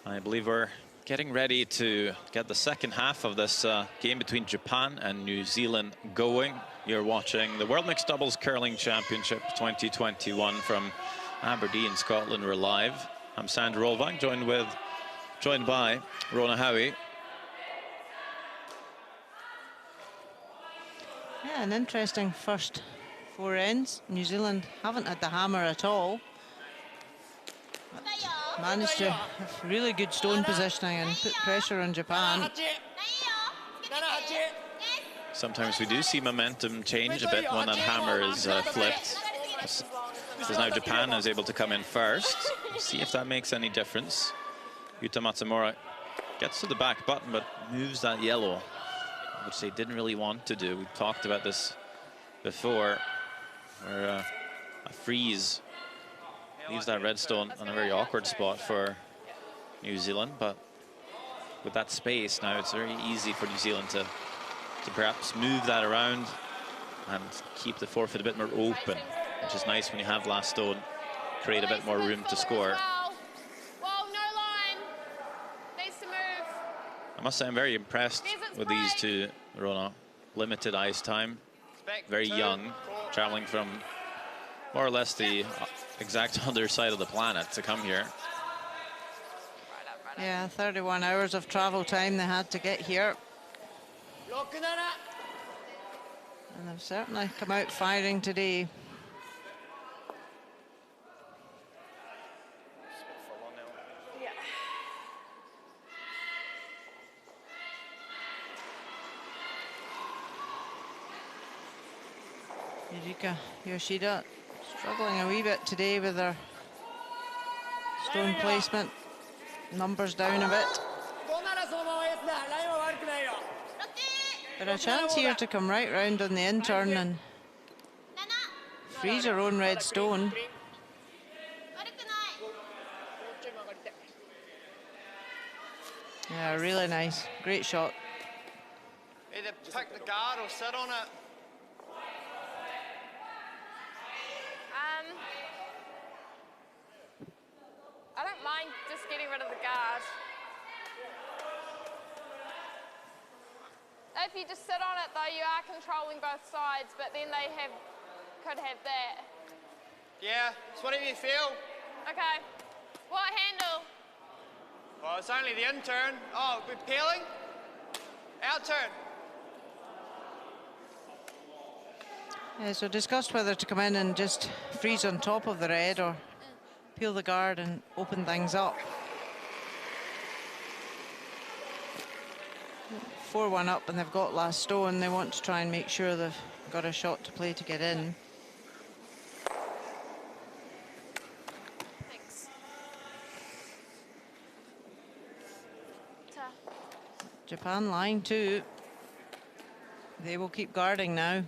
I believe we're getting ready to get the second half of this game between Japan and New Zealand going. You're watching the World Mixed Doubles Curling Championship 2021 from Aberdeen, Scotland. We're live. I'm Sandra Rolvang, joined by Rona Howie. Yeah, an interesting first 4 ends. New Zealand haven't had the hammer at all. But managed to have really good stone positioning and put pressure on Japan. Sometimes we do see momentum change a bit when that hammer is flipped. Because now Japan is able to come in first. We'll see if that makes any difference. Yuta Matsumura gets to the back button but moves that yellow, which they didn't really want to do. We talked about this before, where a freeze leaves that red stone on a very awkward spot for New Zealand. But with that space now, it's very easy for New Zealand to perhaps move that around and keep the forfeit a bit more open, which is nice when you have last stone, create a bit more room to score. Well, no line. Needs to move. I must say I'm very impressed with these two, Rona. Limited ice time, very young, traveling from more or less the exact other side of the planet to come here. Yeah, 31 hours of travel time they had to get here. And they've certainly come out firing today. Yeah. Yurika Yoshida struggling a wee bit today with her stone placement. Numbers down a bit. But a chance here to come right round on the in-turn and freeze her own red stone. Yeah, really nice. Great shot. Either pick the guard or sit on it. I don't mind just getting rid of the guard. If you just sit on it, though, you are controlling both sides, but then they could have that. Yeah, it's whatever you feel. Okay. What handle? Well, it's only the in turn. Oh, we're peeling. Out turn. Yeah, so discussed whether to come in and just freeze on top of the red or peel the guard and open things up. 4-1 up and they've got last stone. They want to try and make sure they've got a shot to play to get in. Thanks. Japan line 2. They will keep guarding now.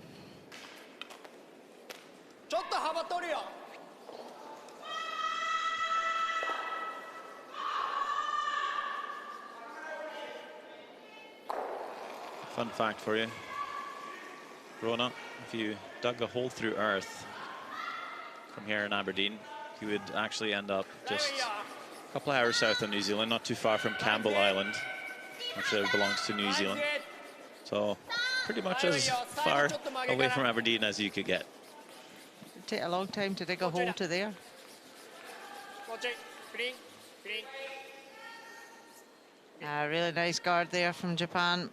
Fun fact for you, Rona, if you dug a hole through earth from here in Aberdeen, you would actually end up just a couple of hours south of New Zealand, not too far from Campbell Island, which belongs to New Zealand. So pretty much as far away from Aberdeen as you could get. It'd take a long time to dig a hole to there. Really nice guard there from Japan.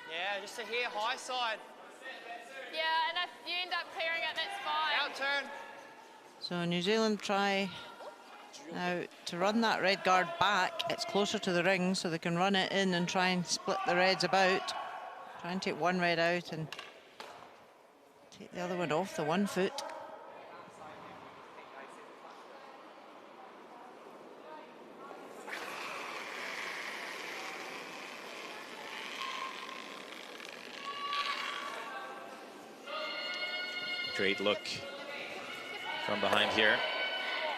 Yeah, just to here, high side. Yeah, and if you end up clearing it, that's fine. Out turn. So New Zealand try now to run that red guard back. It's closer to the ring, so they can run it in and try and split the reds about. Try and take one red out and take the other one off the 1 foot. Great look from behind here.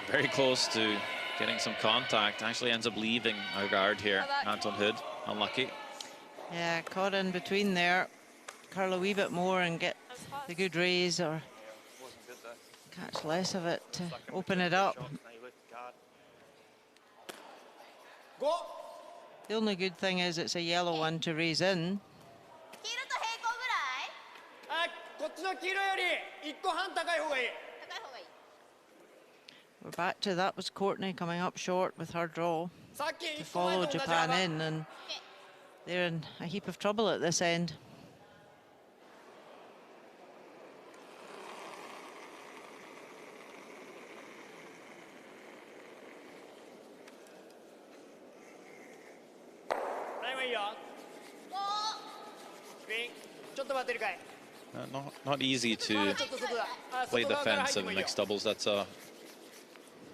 Very close to getting some contact. Actually ends up leaving our guard here. Anton Hood, unlucky. Yeah, caught in between there. Curl a wee bit more and get the good raise or catch less of it to open it up. The only good thing is it's a yellow one to raise in. We're back to that was Courtney coming up short with her draw to follow Japan in, and they're in a heap of trouble at this end. Not easy to play the fence in mixed doubles. That's a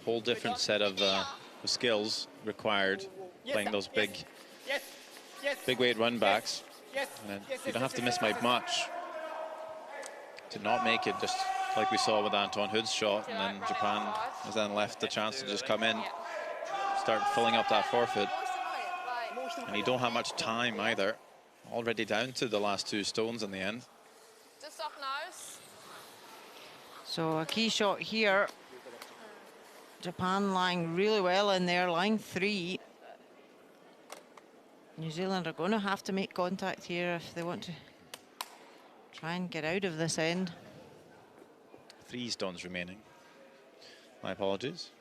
whole different set of skills required, playing those big weight run backs. And you don't have to miss by much to not make it, just like we saw with Anton Hood's shot. And then Japan has then left the chance to just come in, start filling up that forfeit. And you don't have much time either. Already down to the last 2 stones in the end. Just off nose. So a key shot here. Japan lying really well in there, line 3. New Zealand are going to have to make contact here if they want to try and get out of this end. 3 stones remaining. My apologies.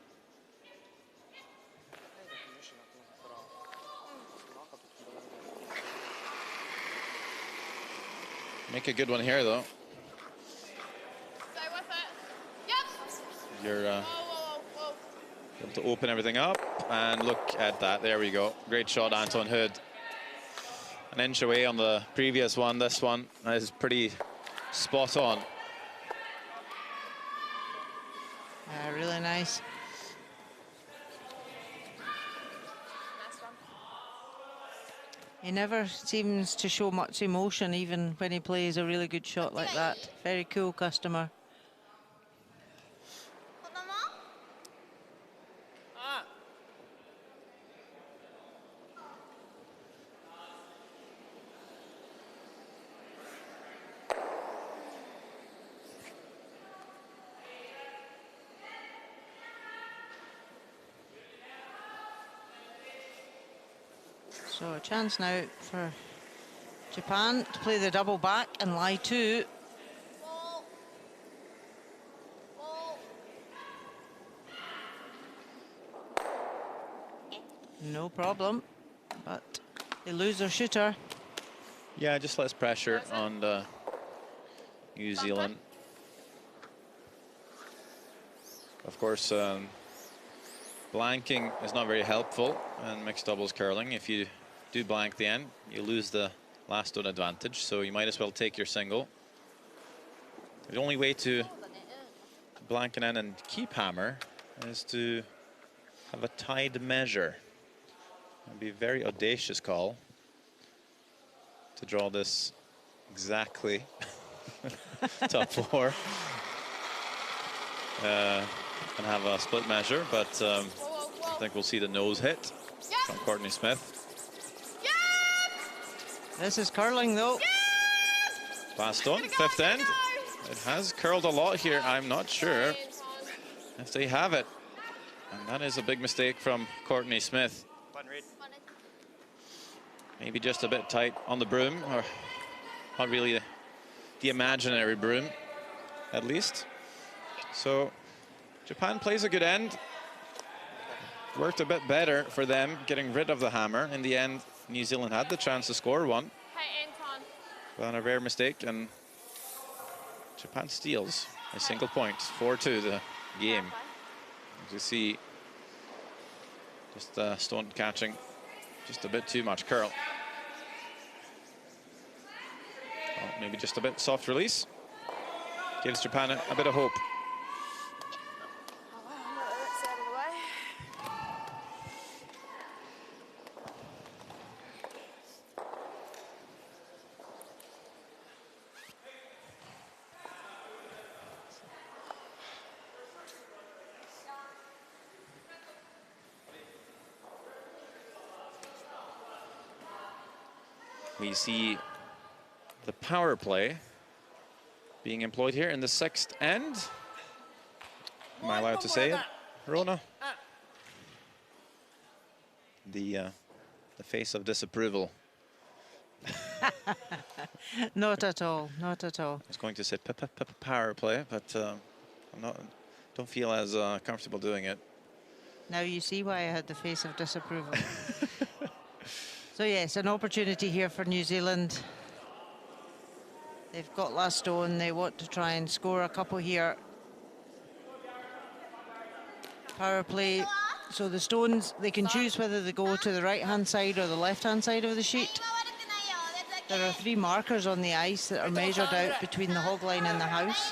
Make a good one here, though. Stay with it. Yep. You're Whoa, whoa, whoa, whoa. able to open everything up, and look at that. There we go. Great shot, Anton Hood. An inch away on the previous one. This one is pretty spot on. Really nice. Nice one. He never seems to show much emotion, even when he plays a really good shot like that. Very cool customer. So a chance now for Japan to play the double back and lie 2. No problem, but they lose their shooter. Yeah, just less pressure on New Zealand. Of course, blanking is not very helpful in mixed doubles curling. If you do blank the end, you lose the last stone advantage, so you might as well take your single. The only way to blank an end and keep hammer is to have a tied measure. It'd be a very audacious call to draw this exactly top 4 and have a split measure, but I think we'll see the nose hit from Courtney Smith. This is curling though. Last stone, fifth end. It has curled a lot here. I'm not sure if they have it. And that is a big mistake from Courtney Smith. Maybe just a bit tight on the broom, or not really the imaginary broom, at least. So Japan plays a good end. Worked a bit better for them getting rid of the hammer. In the end, New Zealand had the chance to score one. Hey, Anton. But on a rare mistake, and Japan steals a single point. 4-2 the game. As you see, just stone catching, just a bit too much curl. Well, maybe just a bit soft release. Gives Japan a bit of hope. We see the power play being employed here in the sixth end. Am I allowed to say it, Rona? The face of disapproval. Not at all, not at all. I was going to say power play, but don't feel as comfortable doing it. Now you see why I had the face of disapproval. So yes, an opportunity here for New Zealand. They've got last stone. They want to try and score a couple here. Power play. So the stones, they can choose whether they go to the right-hand side or the left-hand side of the sheet. There are 3 markers on the ice that are measured out between the hog line and the house.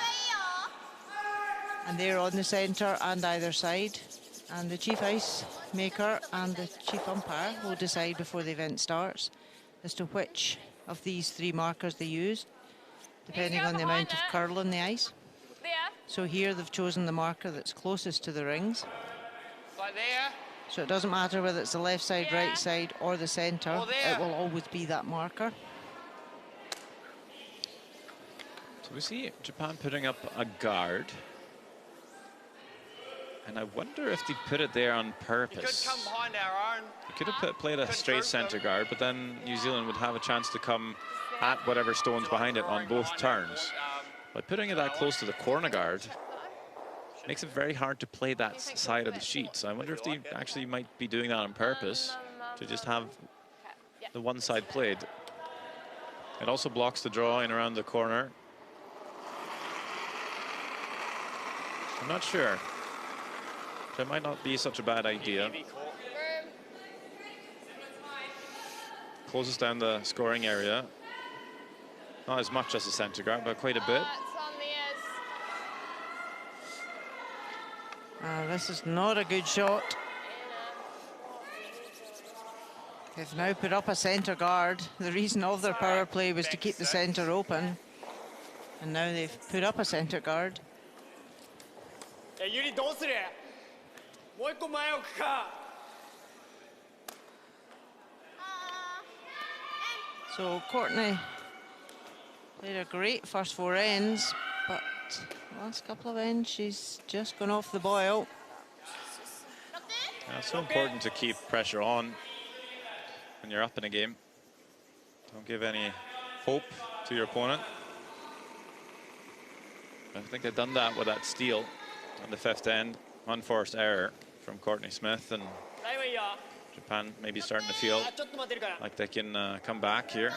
And they're on the centre and either side. And the chief ice maker and the chief umpire will decide before the event starts as to which of these 3 markers they use, depending on the amount of curl on the ice. So here they've chosen the marker that's closest to the rings. Like there. So it doesn't matter whether it's the left side, right side or the centre, it will always be that marker. So we see Japan putting up a guard. And I wonder if they put it there on purpose. He could come behind our own. They could have played a straight centre guard, but then New Zealand would have a chance to come at whatever stone's behind it on both turns. By putting it that close to the corner guard, makes it very hard to play that side of the sheet. So I wonder if they actually might be doing that on purpose, to just have the one side played. It also blocks the draw in around the corner. I'm not sure. That might not be such a bad idea. Closes down the scoring area. Not as much as the centre guard, but quite a bit. This is not a good shot. They've now put up a centre guard. The reason of their power play was to keep the centre open. And now they've put up a centre guard. So Courtney played a great first 4 ends, but the last couple of ends she's just gone off the boil. Yeah, it's so important to keep pressure on when you're up in a game. Don't give any hope to your opponent. I think they've done that with that steal on the 5th end. Unforced error from Courtney Smith, and Japan maybe starting to feel like they can come back here.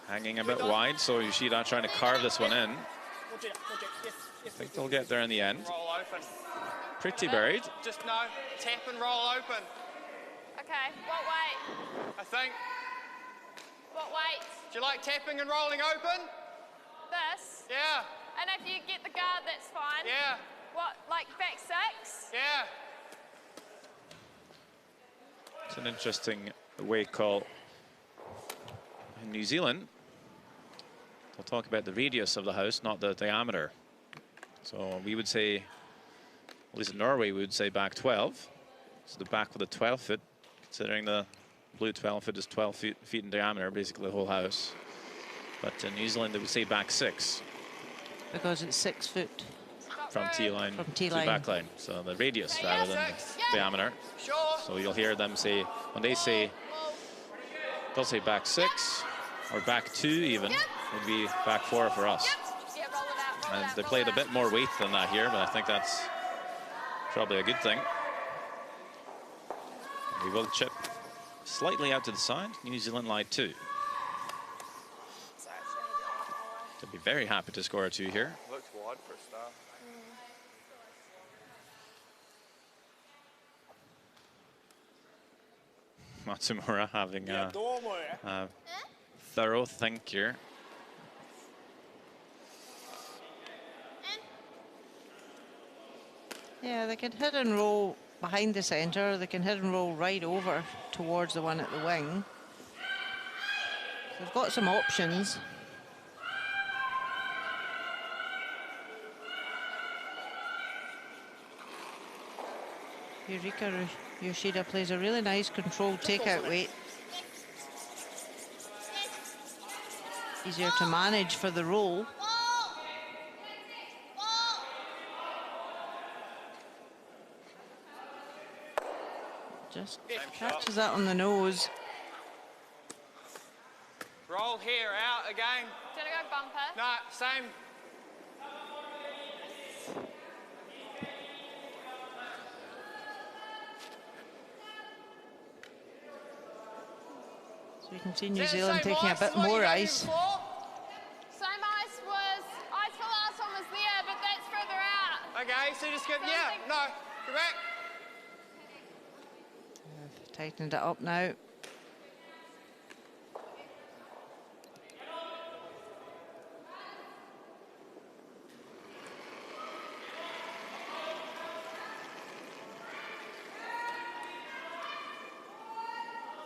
Hanging a bit wide, so Yoshida trying to carve this one in. I think they'll get there in the end. Roll open. Pretty buried. Just no, tap and roll open. Okay, what weight? I think. What weight? Do you like tapping and rolling open? This? Yeah, And if you get the guard, that's fine. yeah, What, like back six? yeah. It's an interesting weight call in New Zealand. They'll talk about the radius of the house, not the diameter. So we would say, at least in Norway, we would say back 12. So the back with a 12 foot, considering the blue 12 foot is 12 feet in diameter, basically the whole house. But in New Zealand, they would say back 6. Because it's 6 foot. From T line to line. back line. So the radius rather than the diameter. Sure. So you'll hear them say, when they say, they'll say back 6 or back 2 even, would be back 4 for us. Yeah, roll it out. And they played a bit more weight than that here, but I think that's probably a good thing. We will chip slightly out to the side. New Zealand line 2. They'll be very happy to score a 2 here. Looks wide for a start. Matsumura having a thorough think here. Yeah, they can hit and roll behind the centre. They can hit and roll right over towards the one at the wing. So they've got some options. Yurika Yoshida plays a really nice controlled takeout weight. Easier to manage for the roll. Just catches that on the nose. Roll here, out again. Do you want to go bumper? No, same. So you can see New Zealand taking a bit more ice. Same ice was, ice for last one was there, but that's further out. Okay, so just get, yeah, no, go back. They've tightened it up now.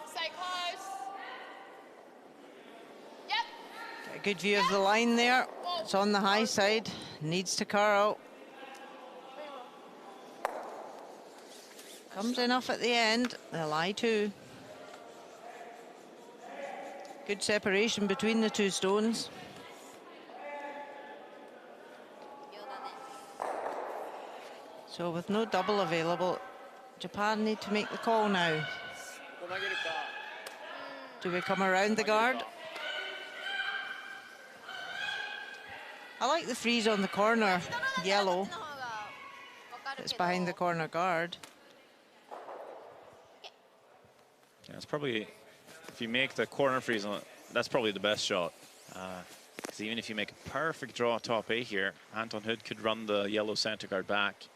Stay close. Yep. Get a good view of the line there. It's on the high side. Needs to curl. Comes enough at the end. They'll lie too. Good separation between the two stones. So with no double available, Japan need to make the call now. Do we come around the guard? I like the freeze on the corner, yellow. It's behind the corner guard. Yeah, it's probably, if you make the corner freeze on it, that's probably the best shot. Because even if you make a perfect draw top A here, Anton Hood could run the yellow center guard back.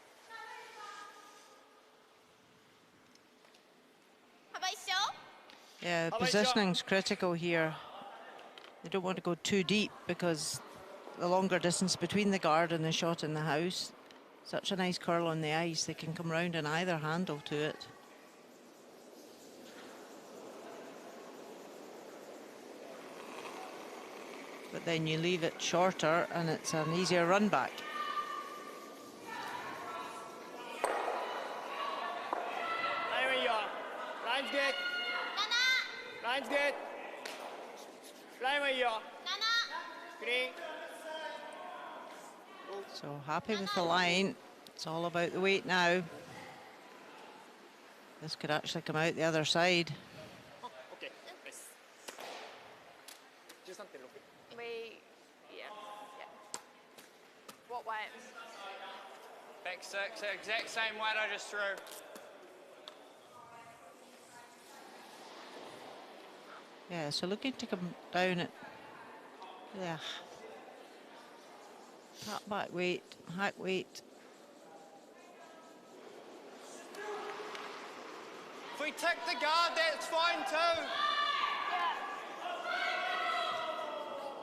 Yeah, positioning's critical here. They don't want to go too deep because the longer distance between the guard and the shot in the house. Such a nice curl on the ice, they can come round on either handle to it. But then you leave it shorter and it's an easier run back. Line's good. Line's good. Line where you are. Green. So happy with the line. It's all about the weight now. This could actually come out the other side. Okay, nice. 13.6. We, yeah, yeah. What way? Back 6, the exact same weight I just threw. Yeah, so looking to come down at, yeah, tap back weight, hack weight. If we tick the guard, that's fine too.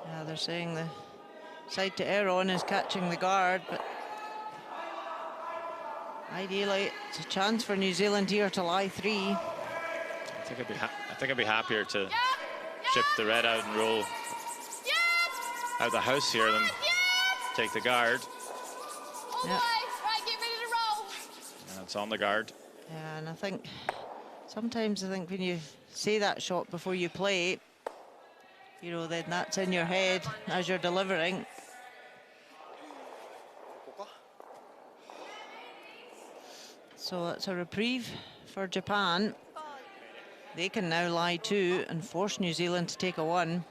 Yeah, they're saying the side to err on is catching the guard, but ideally it's a chance for New Zealand here to lie 3. I think I'd be happier to chip the red out and roll out the house here than take the guard. Yeah. Right, get ready to roll. And it's on the guard. Yeah, and I think sometimes when you say that shot before you play, you know, then that's in your head as you're delivering. So it's a reprieve for Japan. They can now lie 2 and force New Zealand to take a 1.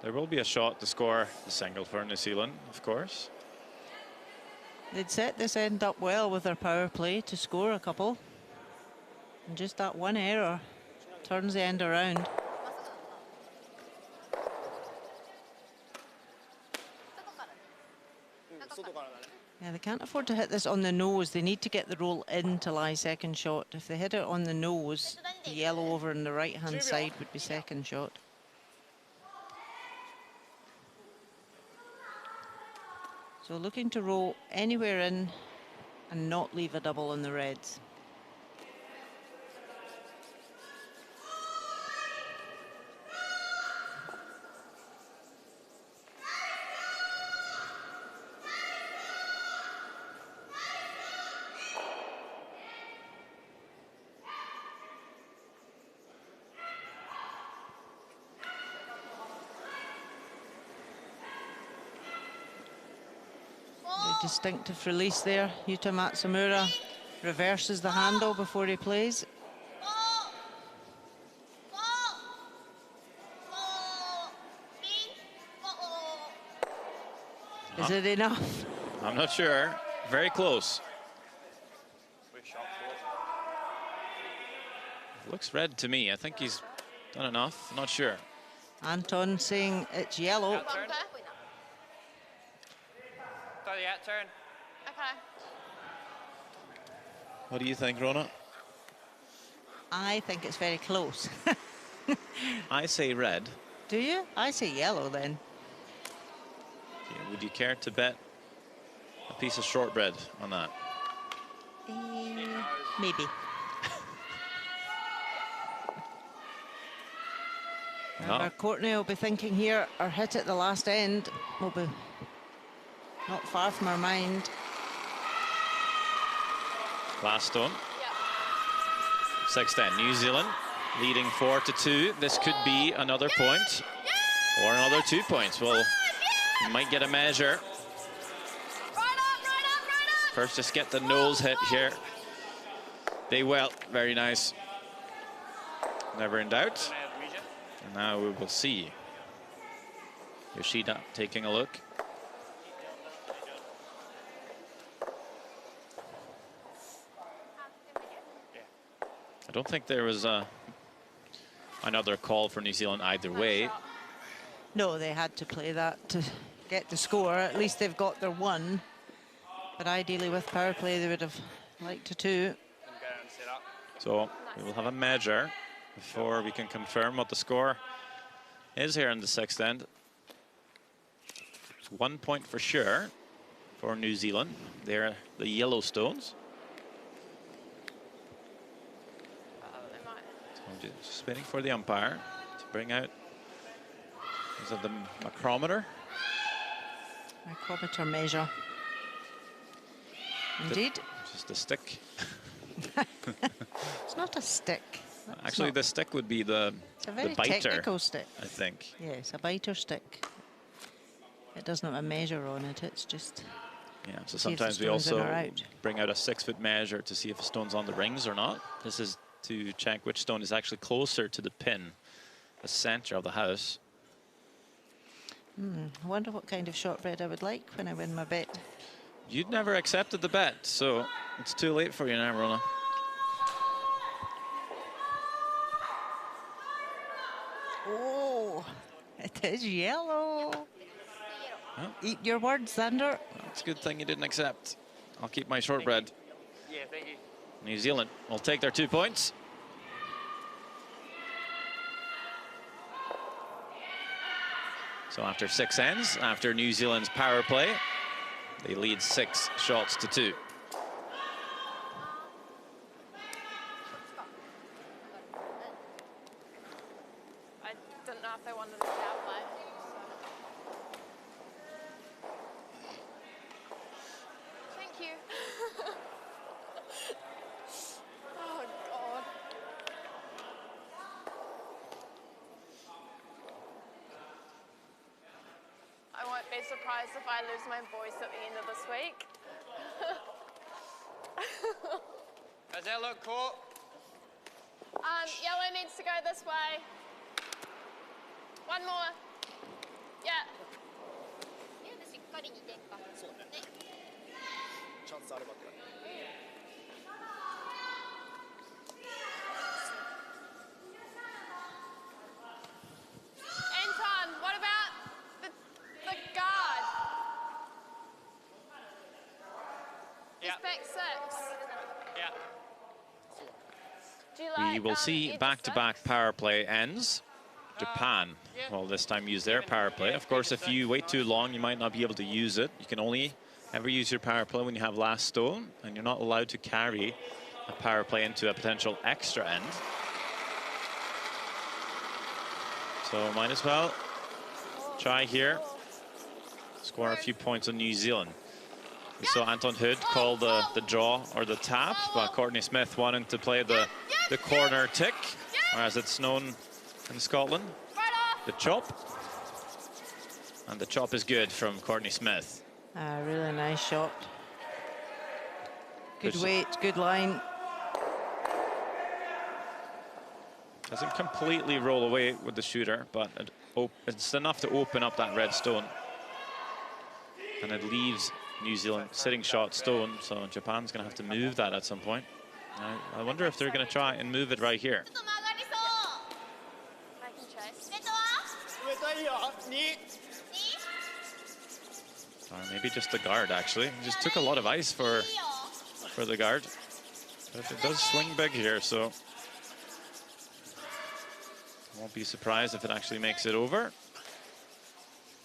There will be a shot to score the single for New Zealand, of course. They'd set this end up well with their power play to score a couple. And just that one error turns the end around. Yeah, they can't afford to hit this on the nose. They need to get the roll in to lie second shot. If they hit it on the nose, the yellow over on the right-hand side would be second shot. So looking to roll anywhere in and not leave a double on the reds. Distinctive release there. Yuta Matsumura reverses the handle before he plays. Is it enough? I'm not sure. Very close. Looks red to me. I think he's done enough. Not sure. Anton saying it's yellow. Bumper. Got the out turn. Okay. What do you think, Rona? I think it's very close. I say red. Do you? I say yellow then. Yeah, would you care to bet a piece of shortbread on that? Maybe. No. Our Courtney will be thinking here, our hit at the last end will be not far from our mind. Last stone. Yeah. Sixth end. New Zealand leading 4-2. This could be another point or another 2 points. Well, you might get a measure. First, just get the nose hit here. They will. Very nice. Never in doubt. And now we will see. Yoshida taking a look. I don't think there was another call for New Zealand either way. No, they had to play that to get the score. At least they've got their 1. But ideally with power play, they would have liked a 2. So we will have a measure before we can confirm what the score is here in the sixth end. It's 1 point for sure for New Zealand. They're the Yellowstones. So I'm just waiting for the umpire to bring out, is it the micrometer? Micrometer measure. Indeed. Just a stick. It's not a stick. Actually, the stick would be the very biter, technical stick. I think. Yes, a biter stick. It doesn't have a measure on it. It's just. Yeah. So see if the sometimes we stone's in also or out. bring out a 6-foot measure to see if a stone's on the rings or not. This is to check which stone is actually closer to the pin the center of the house. I wonder what kind of shortbread I would like when I win my bet. You'd never accepted the bet, so it's too late for you now, Rona. Oh, it is yellow. Oh. Eat your words, Xander. It's a good thing you didn't accept. I'll keep my shortbread. Yeah, thank you. New Zealand will take their 2 points. So after 6 ends, after New Zealand's power play, they lead 6 shots to 2. I didn't know if they wanted a power play. So. Thank you. Oh, God. I won't be surprised if I lose my voice at the end of this week. Does that look cool? Yellow needs to go this way. One more. Yeah. しっかり2点か。そうだね。チャンスあればって感じ。 Anton, what about the guard? Yeah. He's back 6. Yeah. Do you like, We will see either back-to-back 6? power play ends. Japan will this time use their power play. Of course, if you wait too long, you might not be able to use it. You can only ever use your power play when you have last stone, and you're not allowed to carry a power play into a potential extra end. So might as well try here, score a few points on New Zealand. We saw Anton Hood call the draw or the tap, but Courtney Smith wanting to play the corner tick, or as it's known in Scotland, the chop. And the chop is good from Courtney Smith. Really nice shot. Good Good weight, good line. Doesn't completely roll away with the shooter, but it's enough to open up that red stone. And it leaves New Zealand sitting shot stone, so Japan's going to have to move that at some point. I wonder if they're going to try and move it right here. I can chase. Or maybe just the guard, actually. Just took a lot of ice for the guard. But it does swing big here, so won't be surprised if it actually makes it over.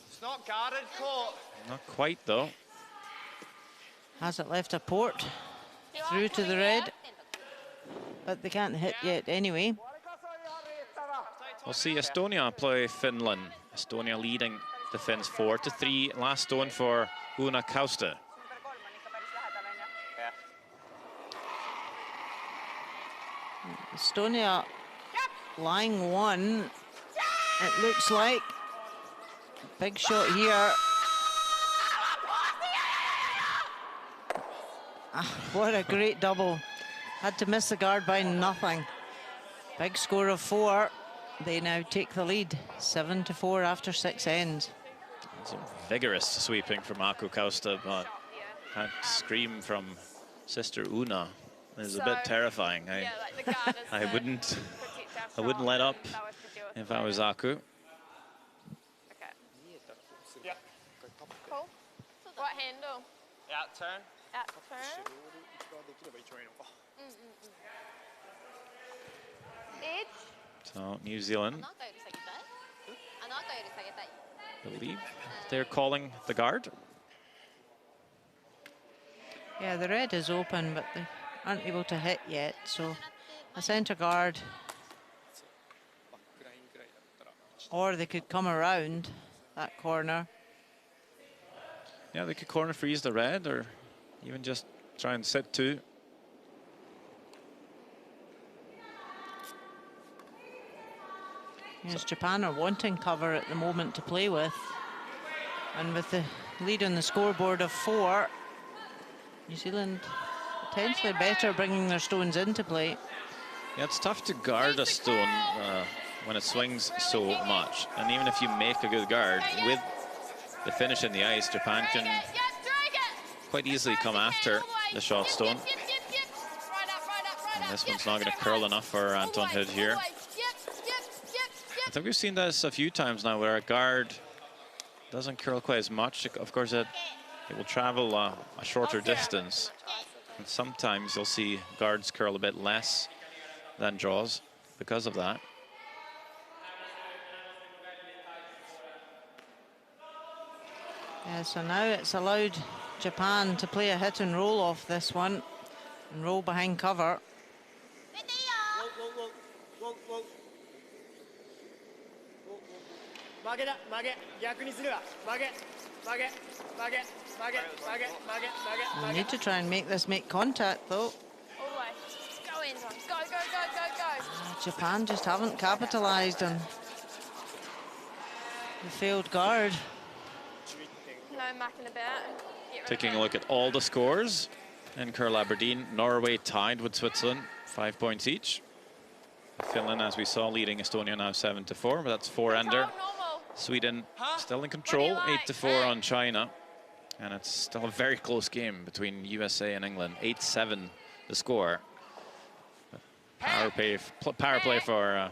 It's not guarded, court. Not quite, though. Hasn't left a port through to the red, but they can't hit yet anyway. We'll see Estonia play Finland. Estonia leading the Finns 4-3. Last stone for Una Kausta. Estonia lying 1, it looks like. Big shot here. What a great double. Had to miss the guard by nothing. Big score of 4. They now take the lead, 7-4 after 6 ends. Some vigorous sweeping from Aku Kausta, but that scream from sister Una is a bit terrifying. I wouldn't let up if I was Aku. Okay. Yeah. Cool. What handle? Out turn. Out turn. Edge. So New Zealand, あの赤より下げたい？あの赤より下げたい。 believe they're calling the guard. Yeah, the red is open, but they aren't able to hit yet, so a centre guard. Or they could come around that corner. Yeah, they could corner freeze the red, or even just try and set 2. Yes, Japan are wanting cover at the moment to play with. And with the lead on the scoreboard of 4, New Zealand potentially better bringing their stones into play. Yeah, it's tough to guard a stone when it swings so much. And even if you make a good guard, with the finish in the ice, Japan can quite easily come after the shot stone. And this one's not going to curl enough for Anton Hood here. I think we've seen this a few times now where a guard doesn't curl quite as much. Of course, it will travel a shorter distance. And sometimes you'll see guards curl a bit less than draws because of that. Yeah, so now it's allowed Japan to play a hit and roll off this one and roll behind cover. You need to try and make this make contact though. All the way. Go, Anton. Go, go, go, go, go. Japan just haven't capitalized on the failed guard. No mucking about. Taking a look at all the scores in Curl Aberdeen, Norway tied with Switzerland, 5 points each. Finland, as we saw, leading Estonia now 7-4, but that's 4 under. Sweden still in control, 8-4 on China. And it's still a very close game between USA and England, 8-7 the score. Power play for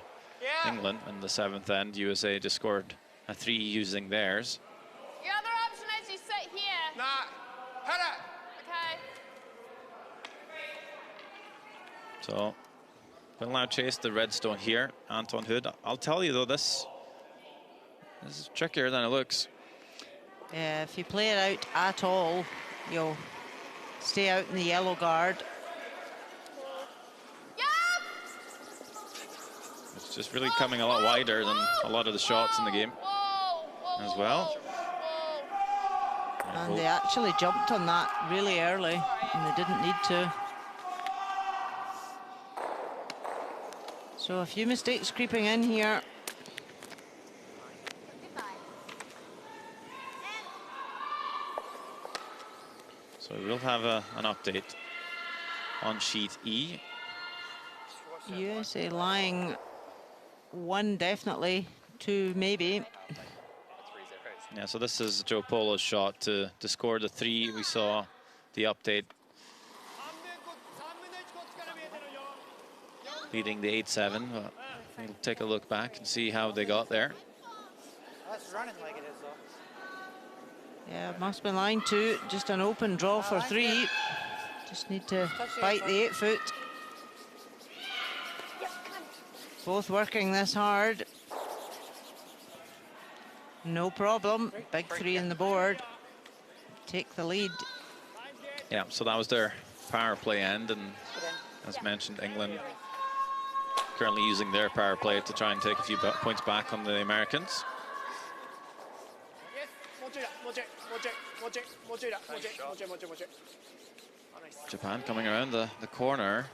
England in the 7th end. USA just scored a 3 using theirs. Your other option is you sit here. Nah. Hara. Okay. So we'll now chase the redstone here. Anton Hood. I'll tell you though, this is trickier than it looks. Yeah, if you play it out at all, you'll stay out in the yellow guard. It's just really coming a lot wider than a lot of the shots in the game as well. And they actually jumped on that really early, and they didn't need to. So a few mistakes creeping in here. So we'll have an update on sheet E. USA lying 1 definitely, 2 maybe. Yeah, so this is Joe Polo's shot to score the 3. We saw the update leading the 8-7. We'll take a look back and see how they got there. That's running like it is though. Yeah, must be line 2, just an open draw for 3. Just need to bite the 8 foot. Both working this hard. No problem. Big 3 in the board. Take the lead. Yeah, so that was their power play end, and as mentioned, England currently using their power play to try and take a few points back on the Americans. Japan coming around the corner.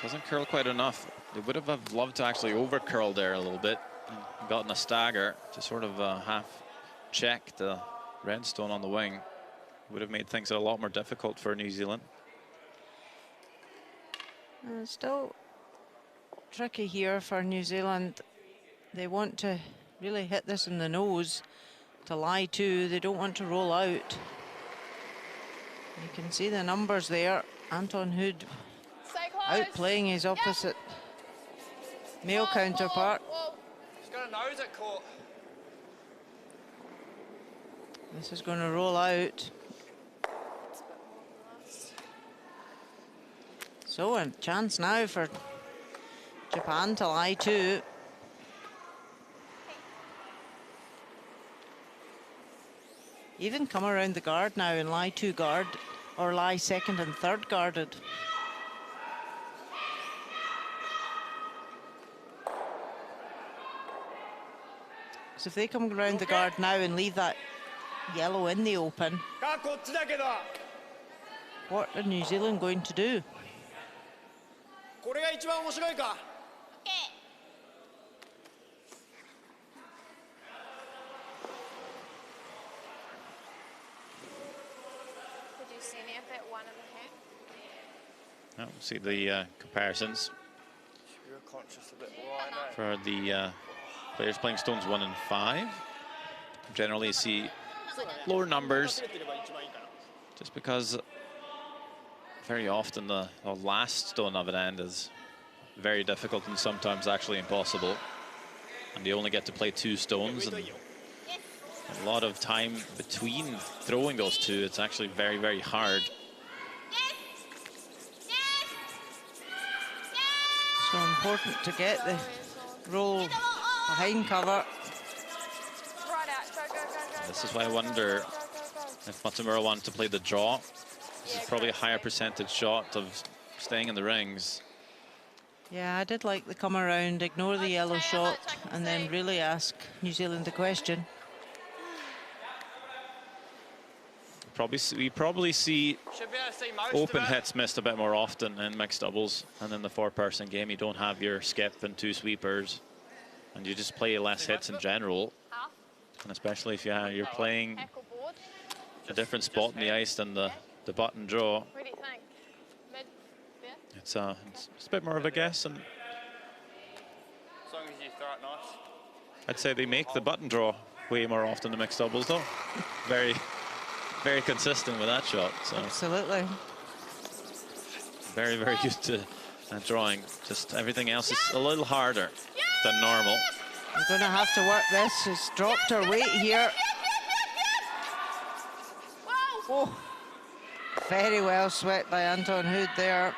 Doesn't curl quite enough. They would have loved to actually over curl there a little bit and gotten a stagger to sort of half check the redstone on the wing. Would have made things a lot more difficult for New Zealand. Still tricky here for New Zealand. They want to really hit this in the nose to lie to. They don't want to roll out. You can see the numbers there. Anton Hood outplaying his opposite male counterpart. He's got a nose at court. This is going to roll out. So a chance now for Japan to lie to. Even come around the guard now and lie 2 guard, or lie 2nd and 3rd guarded. So if they come around the guard now and leave that yellow in the open, what are New Zealand going to do? Did you see any of that 1 in the hat? Oh, see the comparisons. conscious a bit right now. For the players playing stones 1 and 5. Generally see lower numbers just because very often the last stone of an end is very difficult and sometimes actually impossible. And you only get to play 2 stones, and a lot of time between throwing those 2. It's actually very, very hard. So important to get the roll behind cover. This is why I wonder if Matsumura wanted to play the draw. This is probably a higher percentage shot of staying in the rings. Yeah, I did like the come around, ignore the yellow shot, and then really ask New Zealand the question. We probably see Should be able to see most open of it. hits missed a bit more often in mixed doubles, and in the 4-person game you don't have your skip and 2 sweepers, and you just play less hits in general. And especially if you're playing a different spot in the ice than the button draw. What do you think? Mid? Yeah? It's a bit more of a guess, and As long as you throw it nice. I'd say they make the button draw way more often than mixed doubles, though. Very, very consistent with that shot. So Absolutely. very, very used to drawing. Just everything else is a little harder than normal. We're going to have to work this. She's dropped her weight here. Oh, very well swept by Anton Hood there.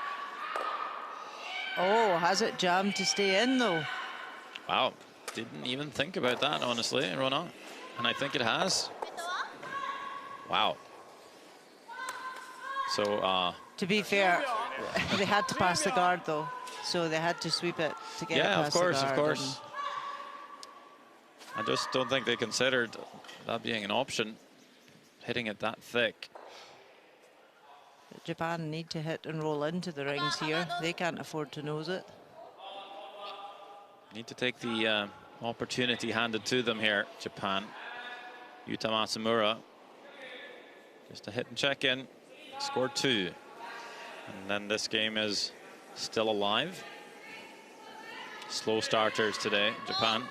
Oh, has it jammed to stay in though? Wow, didn't even think about that, honestly, Rona. And I think it has. Wow. So, to be fair, they had to pass the guard though, so they had to sweep it to get it past the guard. Yeah, of course. I just don't think they considered that being an option, hitting it that thick. Japan need to hit and roll into the rings here. They can't afford to nose it. Need to take the opportunity handed to them here, Japan. Yuta Matsumura. Just a hit and check in. Scored 2. And then this game is still alive. Slow starters today, Japan.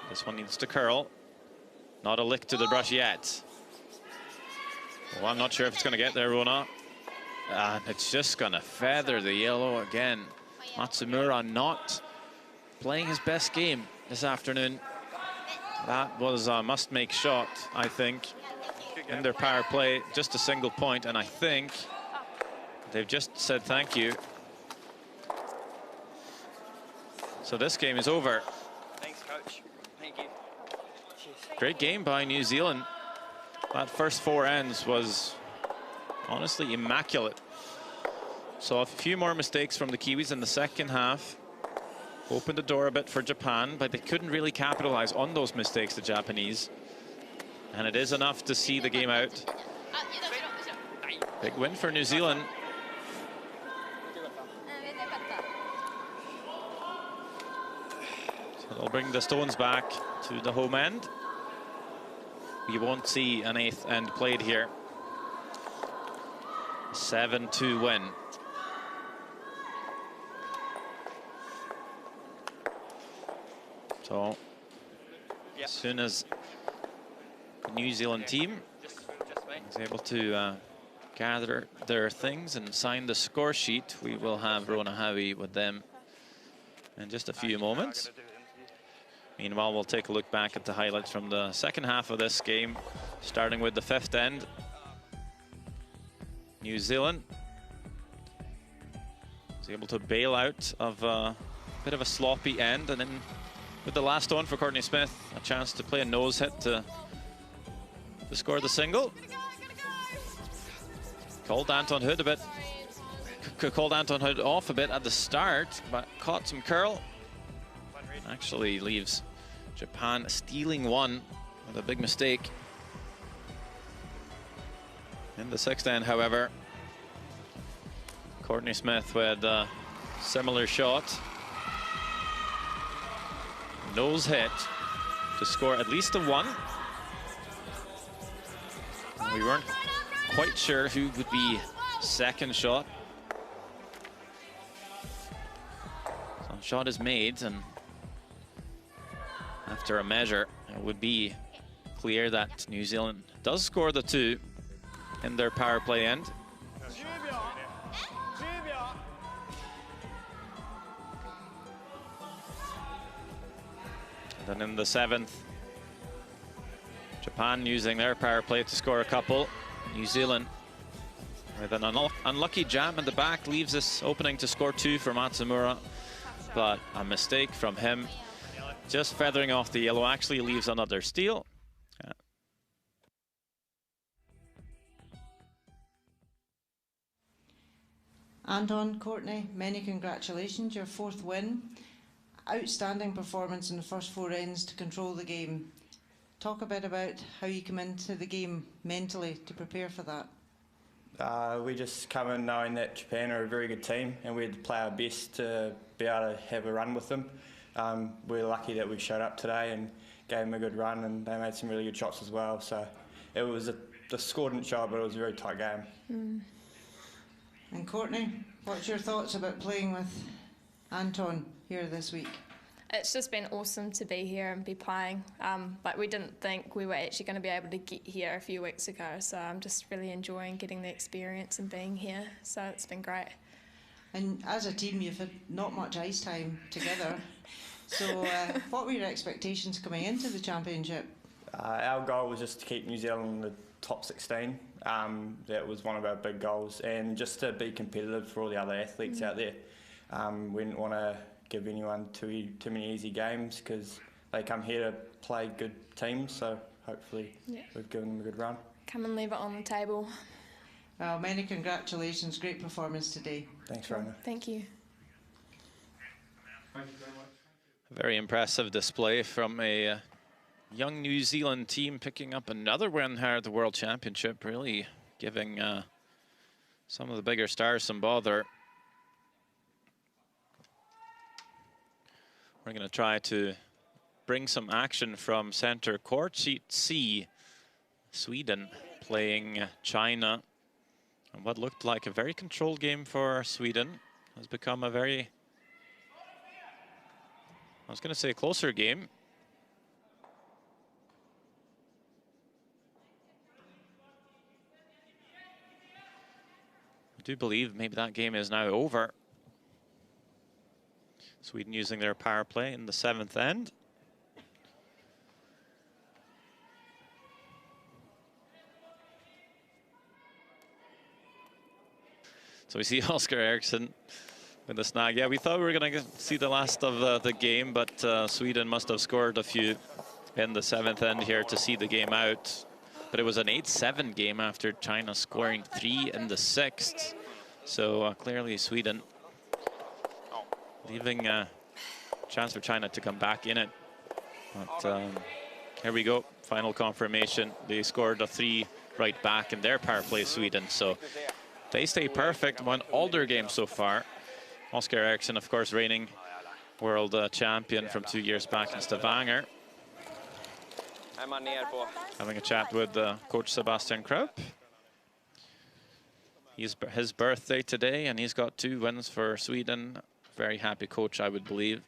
This one needs to curl. Not a lick to the brush yet. Well, I'm not sure if it's going to get there, Rona. And it's just going to feather the yellow again. Matsumura not playing his best game this afternoon. That was a must-make shot, I think, in their power play. Just a single point, and I think they've just said thank you. So this game is over. Thanks, coach. Thank you. Great game by New Zealand. That first 4 ends was honestly immaculate. So a few more mistakes from the Kiwis in the second half. Opened the door a bit for Japan, but they couldn't really capitalize on those mistakes, the Japanese. And it is enough to see the game out. Big win for New Zealand. So they'll bring the stones back to the home end. We won't see an 8th end played here. 7-2 win. So as soon as the New Zealand team is able to gather their things and sign the score sheet, we will have Rona Howie with them in just a few moments. Meanwhile, we'll take a look back at the highlights from the second half of this game, starting with the 5th end. New Zealand was able to bail out of a bit of a sloppy end, and then with the last one for Courtney Smith, a chance to play a nose hit to score the single. Called Anton Hood a bit, called Anton Hood off a bit at the start, but caught some curl. Actually leaves Japan stealing one with a big mistake. In the 6th end, however, Courtney Smith with a similar shot. Nose hit to score at least a 1. We weren't quite sure who would be second shot. shot is made, and after a measure, it would be clear that New Zealand does score the 2 in their power play end. And then in the 7th, Japan using their power play to score a couple. New Zealand with an unlucky jam in the back leaves this opening to score 2 for Matsumura, but a mistake from him, just feathering off the yellow, actually leaves another steal. Anton, Courtney, many congratulations, your 4th win. Outstanding performance in the first 4 ends to control the game. Talk a bit about how you come into the game mentally to prepare for that. We just come in knowing that Japan are a very good team, and we had to play our best to be able to have a run with them. We're lucky that we showed up today and gave them a good run, and they made some really good shots as well. So it was the score didn't show, but it was a very tight game. And Courtney, what's your thoughts about playing with Anton here this week? It's just been awesome to be here and be playing. But we didn't think we were actually going to be able to get here a few weeks ago. So I'm just really enjoying getting the experience and being here. So it's been great. And as a team, you've had not much ice time together. So what were your expectations coming into the championship? Our goal was just to keep New Zealand in the top 16. That was one of our big goals, and just to be competitive for all the other athletes out there. We didn't want to give anyone too many easy games because they come here to play good teams, so hopefully we've given them a good run. Come and leave it on the table. Well, many congratulations, great performance today. Thanks, Rona. Thank you. A very impressive display from a young New Zealand team, picking up another win here at the World Championship, really giving some of the bigger stars some bother. We're going to try to bring some action from center court. Sheet C, Sweden playing China. And what looked like a very controlled game for Sweden has become a very, I was going to say, closer game. I do believe maybe that game is now over. Sweden using their power play in the 7th end. So we see Oscar Eriksson with the snag. Yeah, we thought we were going to see the last of the game, but Sweden must have scored a few in the 7th end here to see the game out. But it was an 8-7 game after China scoring 3 in the 6th. So clearly Sweden leaving a chance for China to come back in it. But here we go, final confirmation. They scored a 3 right back in their power play, Sweden. So they stay perfect, won all their games so far. Oscar Eriksson, of course, reigning world champion from 2 years back in Stavanger. Having a chat with coach Sebastian Krupp. His birthday today, and he's got 2 wins for Sweden. Very happy coach, I would believe,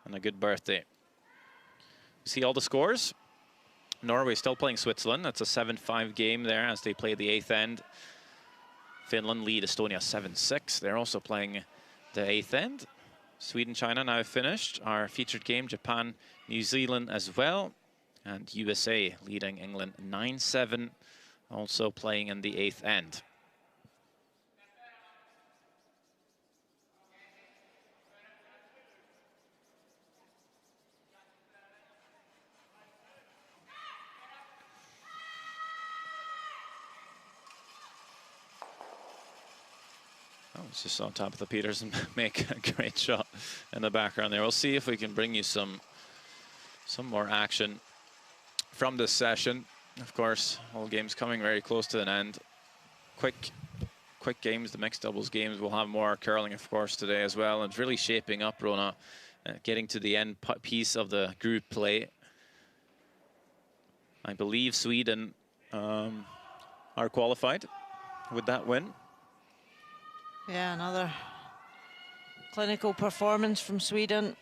and a good birthday. You see all the scores. Norway still playing Switzerland. That's a 7-5 game there as they play the 8th end. Finland lead Estonia 7-6. They're also playing the 8th end. Sweden, China now finished. Our featured game, Japan, New Zealand as well. And USA leading England 9-7, also playing in the 8th end. Oh, it's just on top of the Peters and make a great shot in the background there. We'll see if we can bring you some more action from this session. Of course, all games coming very close to an end. Quick games, the mixed doubles games. We'll have more curling, of course, today as well. And it's really shaping up, Rona, getting to the end piece of the group play. I believe Sweden are qualified with that win. Yeah, another clinical performance from Sweden.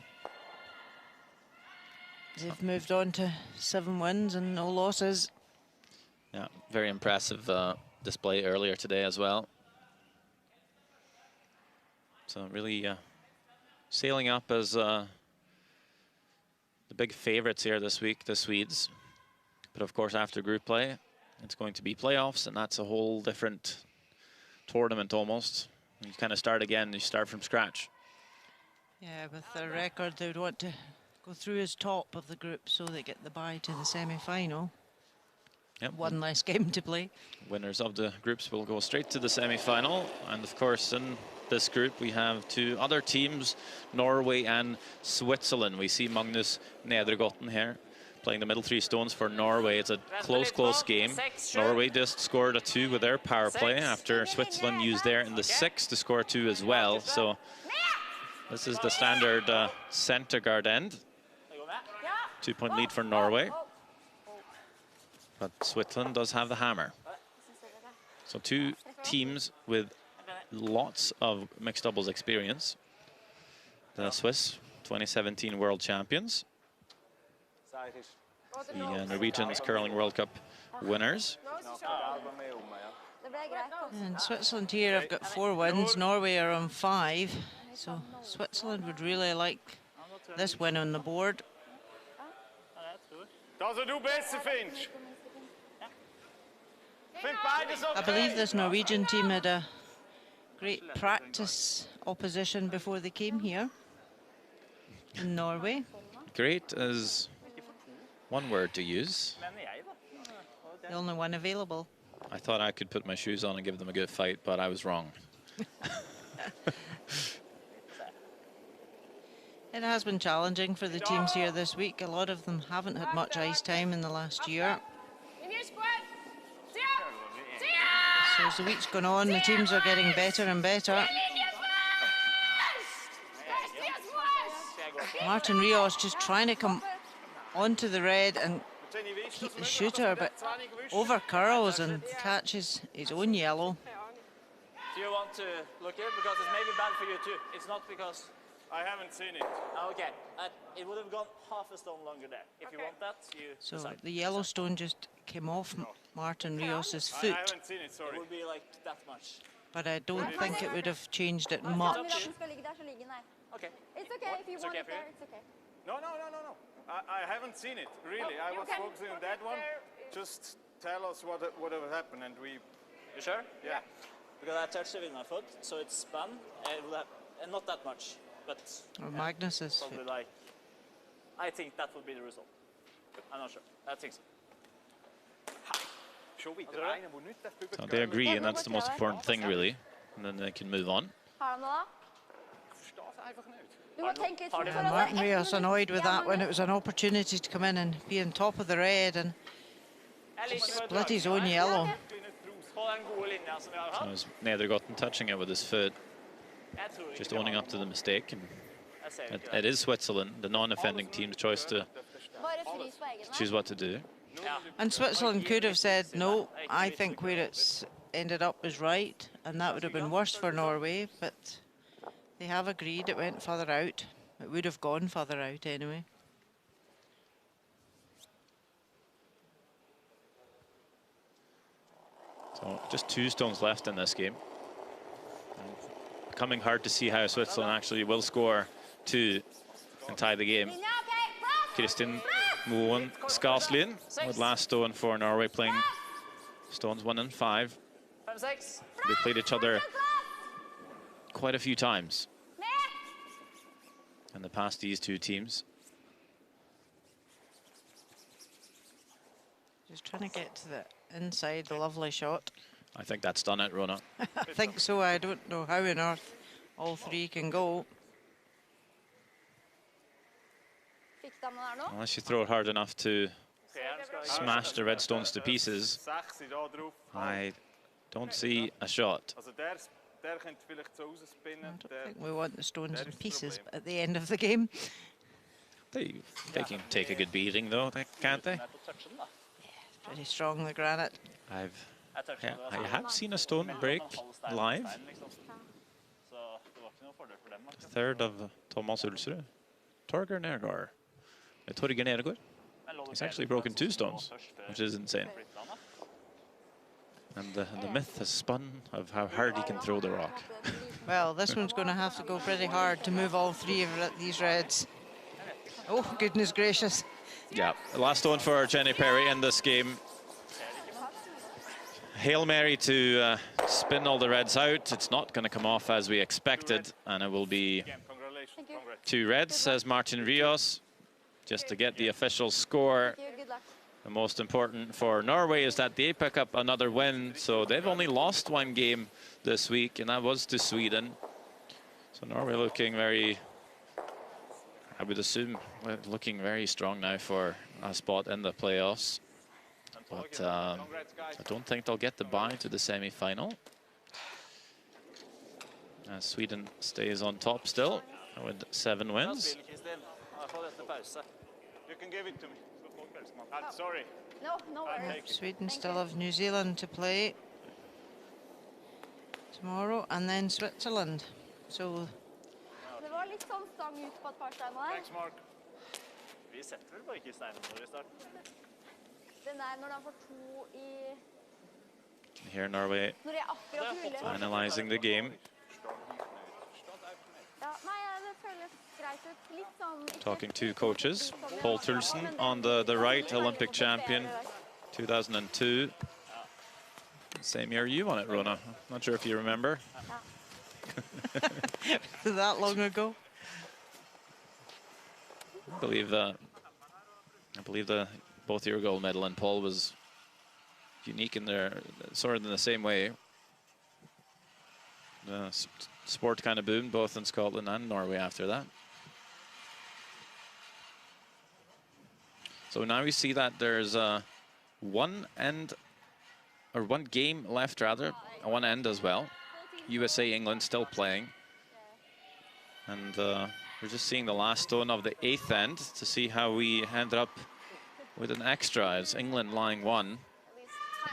They've moved on to 7 wins and no losses. Yeah, very impressive display earlier today as well. So really sailing up as the big favorites here this week, the Swedes. But of course, after group play, it's going to be playoffs, and that's a whole different tournament almost. You kind of start again, you start from scratch. Yeah, with their record, they would want to go through as top of the group so they get the bye to the semi-final. Yep. One less game to play. Winners of the groups will go straight to the semi-final. And of course, in this group, we have 2 other teams, Norway and Switzerland. We see Magnus Nedergotten here playing the middle 3 stones for Norway. It's a close game. Norway just scored a 2 with their power play after Switzerland used their in the 6th to score 2 as well. So this is the standard center guard end. 2-point lead for Norway. But Switzerland does have the hammer. So 2 teams with lots of mixed doubles experience. The Swiss 2017 world champions. The Norwegians Curling World Cup winners. And Switzerland here have got 4 wins. Norway are on 5. So Switzerland would really like this win on the board. I believe this Norwegian team had a great practice opposition before they came here in Norway. Great is one word to use. The only one available. I thought I could put my shoes on and give them a good fight, but I was wrong. It has been challenging for the teams here this week. A lot of them haven't had much ice time in the last year. So as the week's gone on, the teams are getting better and better. Martin Rios just trying to come onto the red and keep the shooter, but over curls and catches his own yellow. Do you want to look at it? Because it's maybe bad for you too. It's not because... I haven't seen it. Okay, it would have gone half a stone longer there. If you want that, you So decide. the yellow stone just came off Martin Rios's foot, I haven't seen it, sorry. It would be like that much. but I don't think it would have changed it much. Okay. It's okay if you want it there, it's okay. No. I haven't seen it, really. I was focusing on that one. Just tell us what have happened and we... You sure? Yeah. Because I touched it with my foot, so it's spun. It will have, and not that much, but... Or Magnus's probably foot. like... I think that would be the result. I'm not sure. I think so. So they agree, and that's the most important thing, really. And then they can move on. Har han det da? Du må tenke litt fort. Yeah, Martin Rios annoyed with that when it was an opportunity to come in and be on top of the red and split his own yellow. På den gode linja som vi har So hatt. it's Nedergotten touching it with his foot, just owning up to the mistake. And it is Switzerland, the non-offending team's choice to Bare frys på egen choose what to do. And Switzerland could have said, no, I think where it's ended up is right, and that would have been worse for Norway, but they have agreed it went further out. It would have gone further out anyway. So just 2 stones left in this game. Becoming hard to see how Switzerland actually will score 2 and tie the game. Kristin Moen Skarslien with last stone for Norway, playing stones 1 and 5. 5-6. They played each other quite a few times in the past, these 2 teams. Just trying to get to the inside, the lovely shot. I think that's done it, Rona. I think so. I don't know how on earth all 3 can go. Fikk de den der nå? Unless you throw it hard enough to smash the red stones to pieces, I don't see a shot. Der könnte vielleicht so rausspinnen. I don't think we want the stones in pieces at the end of the game. They can take a good beating, though, can't they? Pretty strong, the granite. I have seen a stone break live. Third of Thomas Ulsrud. Torger Nergård. Torger Nergård. He's actually broken 2 stones, which is insane. And the myth has spun of how hard he can throw the rock. Well, this one's going to have to go pretty hard to move all 3 of these reds. Oh, goodness gracious. Yeah, the last stone for Jenny Perry in this game. Hail Mary to spin all the reds out. It's not going to come off as we expected, and it will be 2 reds, says Martin Rios, just to get the official score. The most important for Norway is that they pick up another win, so they've only lost 1 game this week, and that was to Sweden. So Norway looking very, I would assume, looking very strong now for a spot in the playoffs. But I don't think they'll get the bye to the semi-final. Sweden stays on top still with 7 wins. You can give it to me. Sorry. No worries. Sweden still have New Zealand to play tomorrow, and then Switzerland. So Det var litt sånn stang ut på et par steiner her. Thanks, Mark. Vi setter vel bare ikke steinene våre i starten. Den der når de får 2 i... Here Norway Når jeg akkurat ruller. analyzing the game. Ja, nei, det føles greit ut. Litt sånn... Talking to coaches. Paul Tulsen on the right, Olympic champion, 2002. Same year you won it, Rona. Not sure if you remember. that long ago. I believe the both your gold medal and Paul was unique in their sort of in the same way. The sport kind of boomed both in Scotland and Norway after that. So now we see that there's one game left, rather, one end as well. USA, England still playing. And we're just seeing the last stone of the 8th end to see how we ended up with an extra. It's England lying 1.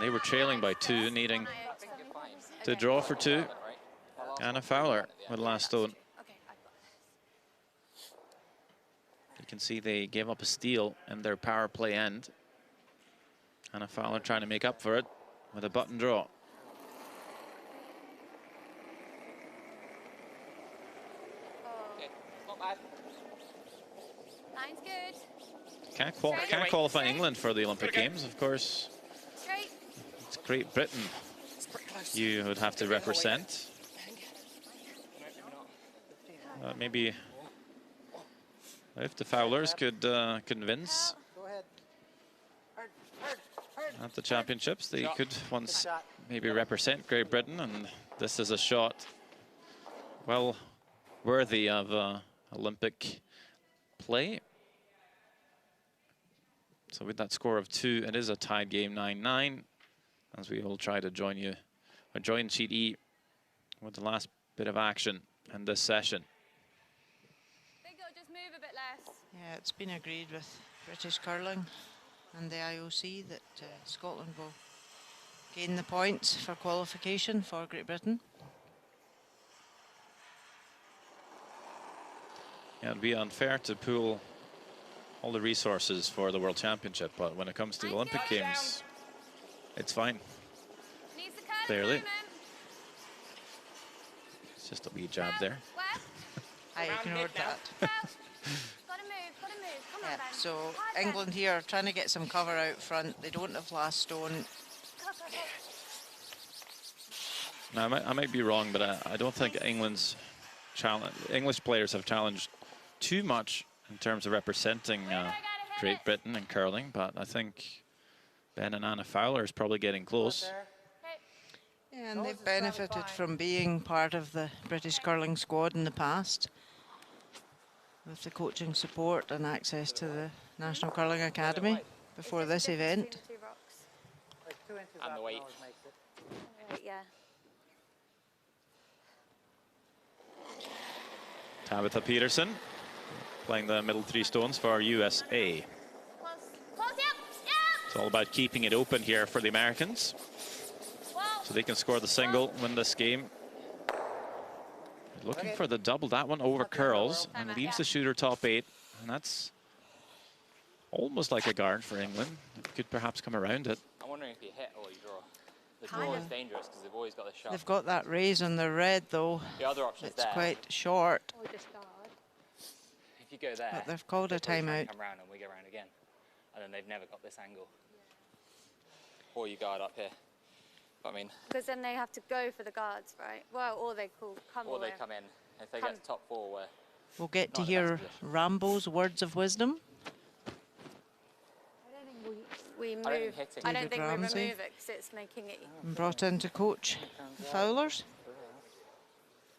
They were trailing by 2, needing to draw for 2. Anna Fowler with the last stone. You can see they gave up a steal in their power play end. Anna Fowler trying to make up for it with a button draw. Line's good. Can't qualify England for the Olympic Games, of course. It's Great Britain you would have to represent. Maybe if the Fowlers could convince at the championships, they could once maybe represent Great Britain, and this is a shot well worthy of Olympic play. So with that score of 2, it is a tied game, 9-9, as we will try to join you, or join Sheet E with the last bit of action in this session. Just move a bit less. Yeah, it's been agreed with British Curling and the IOC that Scotland will gain the points for qualification for Great Britain. Yeah, it'd be unfair to pool all the resources for the World Championship, but when it comes to the Olympic Games, it's fine. Clearly. It's just a wee jab there. I ignored that. Yeah, so England here trying to get some cover out front. They don't have last stone. Now, I might be wrong, but I don't think English players have challenged too much in terms of representing Great Britain in curling, but I think Ben and Anna Fowler is probably getting close. Yeah, and they've benefited from being part of the British curling squad in the past, with the coaching support and access to the National Curling Academy before this event. And the weight. Yeah. Tabitha Peterson playing the middle 3 stones for USA. It's all about keeping it open here for the Americans, so they can score the single, win this game. looking for the double. That one over curls and leaves the shooter top 8. And that's almost like a guard for England. It could perhaps come around it. I'm wondering if you hit or you draw. The draw is dangerous because they've always got the shot. They've got that raise on the red, though. The other option is it's there. quite short. If you go there, but they've called a timeout. Come around and we go around again, and then they've never got this angle. Or you guard up here. But, I mean, because then they have to go for the guards, right? Well, or they come. Or they come in. If they get to top 4, where we'll get to hear Rambo's words of wisdom. I don't think we move. I don't think we remove it because it's making it. Brought in to coach the Fowlers.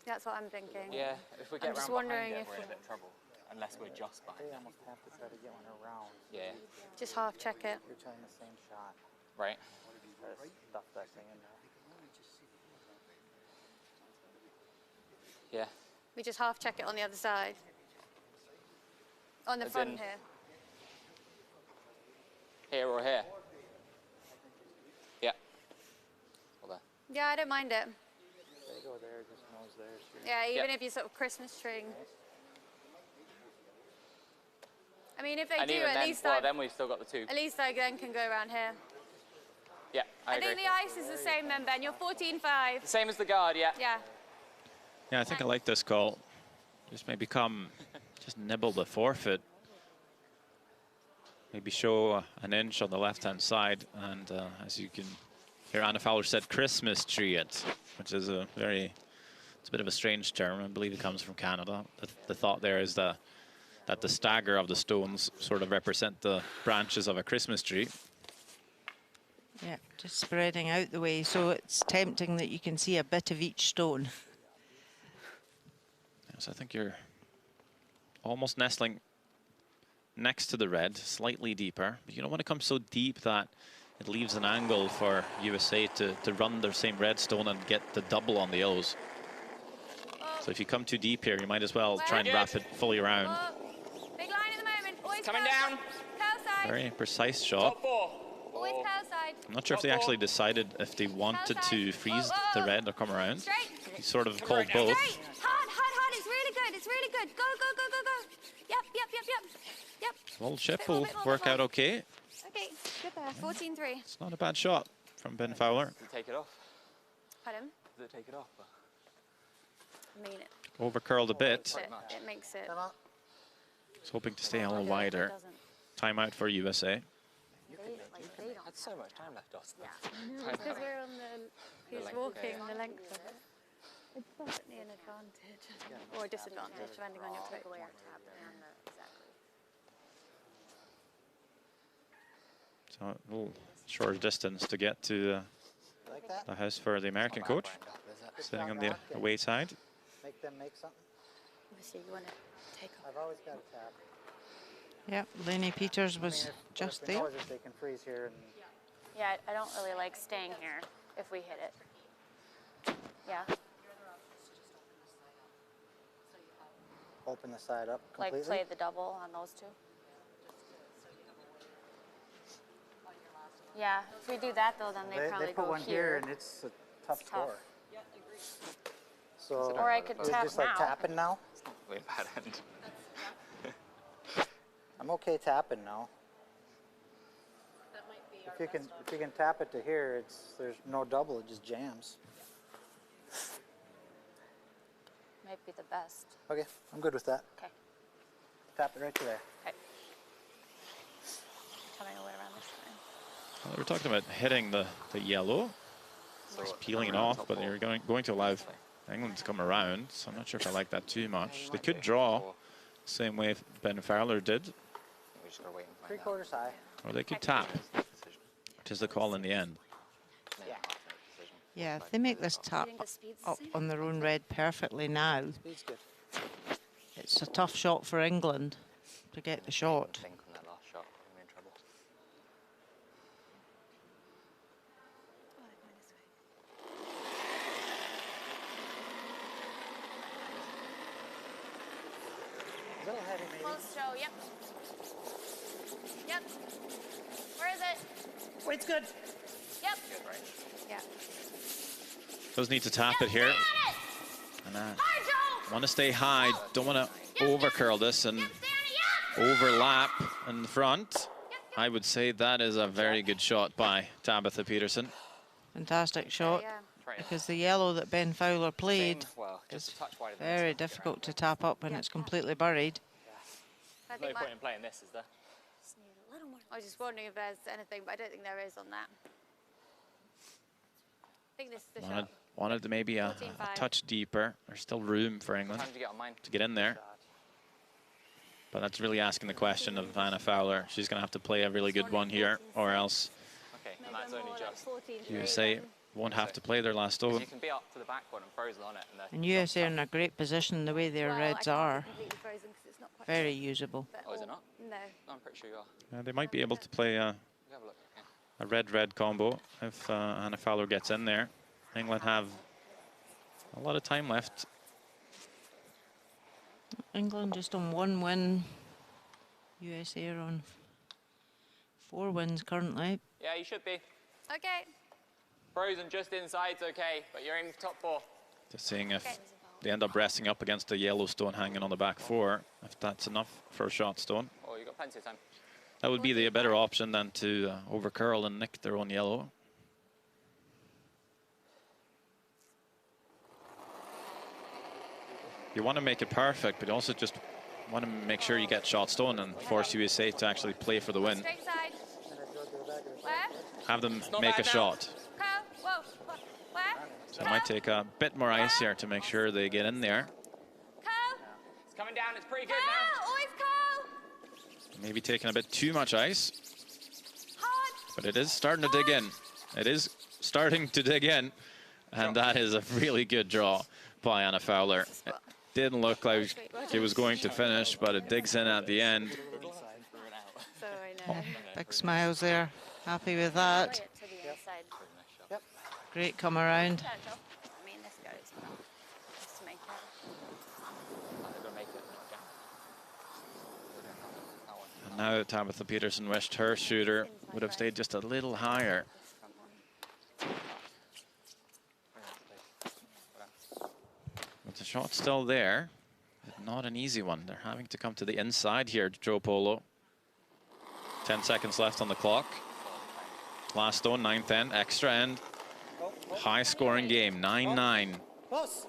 That's what I'm thinking. Yeah, if we get just around wondering behind it, if we're in a bit of trouble. Unless we're just behind them. Have to try to get one around. Yeah. Just half check it. You're trying the same shot. Right. Try to stuff that thing in there. Yeah. We just half check it on the other side. On the front here. Here or here? Yeah. Or there. Yeah, I don't mind it. They go there, just nose there. Sure. Yeah, even if you sort of Christmas tree. I mean, if they and do, even at then, least well, then we've still got the 2. At least I then can go around here. Yeah, I agree. think the ice is the same then, Ben. You're 14-5. The same as the guard, yeah. Yeah. Yeah, I think I like this call. Just maybe just nibble the forfeit. Maybe show an inch on the left-hand side. And as you can hear, Anna Fowler said Christmas tree it, which is it's a bit of a strange term. I believe it comes from Canada. The thought there is that the stagger of the stones sort of represent the branches of a Christmas tree. Yeah, just spreading out the way, so it's tempting that you can see a bit of each stone. Yes, I think you're almost nestling next to the red, slightly deeper. But you don't want to come so deep that it leaves an angle for USA to run their same red stone and get the double on the O's. So if you come too deep here, you might as well try and wrap it fully around. Big line at the moment. Always coming down. Curl side. Very precise shot. Top 4. Always curl side. I'm not sure if they actually decided if they wanted to freeze the red or come around. Straight. He sort of called both. Straight. Hard. It's really good. It's really good. Go. Yep. Well, chip will work out okay. Okay, good there. 14-3. It's not a bad shot from Ben Fowler. Does it take it off? Pardon? Does it take it off? I mean it. Over curled a bit. It makes it. He's hoping to stay a little wider. Timeout for USA. That's so much time left, Austin. Yeah. Because we're on he's walking the length of it. It's definitely an advantage. Or a disadvantage, depending on your foot. So a little shorter distance to get to the house for the American coach. Sitting on the away side. Make them make something. Obviously, you want to take off. I've always got a tap. Yep, Lainey Peters was just there. They can freeze here. And Yeah, I don't really like staying here if we hit it. Yeah. open the side up completely. Like play the double on those 2. Yeah, if we do that though, then they probably they put go one here, and it's a tough score. So or I could tap just like now. tapping now. Way bad end. I'm okay tapping now. If you can tap it to here, there's no double, it just jams. Might be the best. Okay, I'm good with that. Okay. Tap it right to there. Okay. Coming away around this time. Well, we were talking about hitting the yellow. Just peeling it off, but you're going to allow England to come around. So I'm not sure if I like that too much. They could draw the same way Ben Fowler did. 3/4 high. Or they could tap, which is the call in the end. Yeah, if they make this tap up on their own red perfectly now, Speed's good. it's a tough shot for England to get the shot. I think on that last shot, we're in trouble. A little heavy maybe. Close show, yep. Yep. Where is it? Weight's good. Yep. Good, right? Yeah. Does need to tap it here. Stay on it! And Hard, Joel! Want to stay high, don't want to over curl this and overlap in the front. I would say that is a very good shot by Tabitha Peterson. Fantastic shot, because the yellow that Ben Fowler played is very difficult to tap up when it's completely buried. There's no point in playing this, is there? I was just wondering if there's anything, but I don't think there is on that. I think this is the shot. Wanted to maybe a touch deeper. There's still room for England to get in there. But that's really asking the question of Anna Fowler. She's going to have to play a really good one here, or else USA won't have to play their last stone. You can be up to the back one and frozen on it. And USA are in a great position the way their reds are. Very usable. Oh, is it not? No. I'm pretty sure you are. They might be able to play a red-red combo if Anna Fowler gets in there. England have a lot of time left. England just on 1 win. USA are on 4 wins currently. Yeah, you should be. Okay. Frozen just inside's okay, but you're in top 4. Just seeing if they end up resting up against the yellow stone hanging on the back 4, if that's enough for a shot stone. Oh, you got plenty of time. That would be the better option than to over curl and nick their own yellow. You want to make it perfect, but you also just want to make sure you get shot stone and force USA to actually play for the win. Straight side. Where? Have them make a shot. Whoa. Where? So it might take a bit more ice here to make sure they get in there. It's coming down, it's pretty good now. Always Maybe taking a bit too much ice. But it is starting to dig in. It is starting to dig in. And that is a really good draw by Anna Fowler. It didn't look like it was going to finish, but it digs in at the end. Big smiles there. Happy with that. Great come around. And now Tabitha Peterson wished her shooter would have stayed just a little higher. But the shot's still there, but not an easy one. They're having to come to the inside here, Joe Polo. 10 seconds left on the clock. Last stone, 9-10, extra end. High scoring game, 9-9. Close.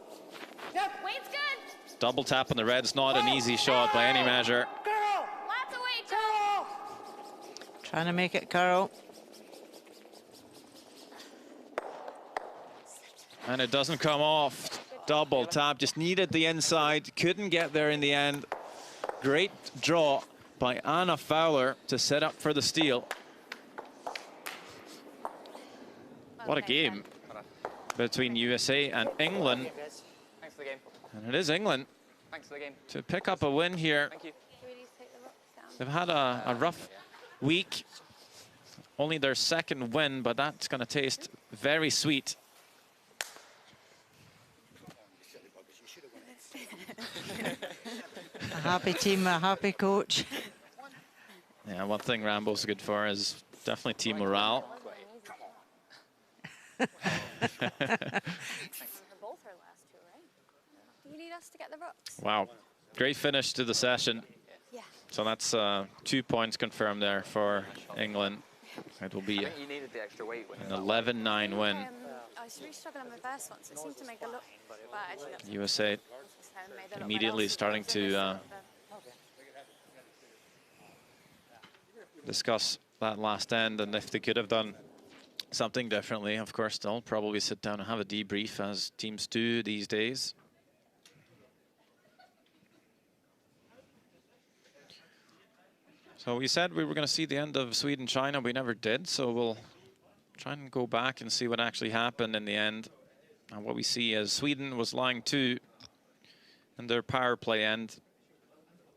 Yep. Weight's good. Double tap on the red. It's not an easy shot by any measure. Lots of weight, Joe. Trying to make it curl. And it doesn't come off. Double tap, just needed the inside. Couldn't get there in the end. Great draw by Anna Fowler to set up for the steal. What a game between USA and England. Thanks for the game. And it is England Thanks for the game. to pick up a win here. Thank you. They've had a rough week. Only their second win, but that's going to taste very sweet. A happy team, a happy coach. Yeah, one thing Rambo's good for is definitely team morale. You need us to get the rocks. Wow, great finish to the session. Yeah. So that's 2 points confirmed there for England. It will be I think you needed the extra weight when an 11-9 win. I was really struggling on my first one, so it seemed to make a look. But actually, that's USA immediately starting to discuss that last end, and if they could have done something differently, of course, they'll probably sit down and have a debrief, as teams do these days. So we said we were going to see the end of Sweden-China. We never did, so we'll try and go back and see what actually happened in the end. And what we see is Sweden was lying 2 in their power play end.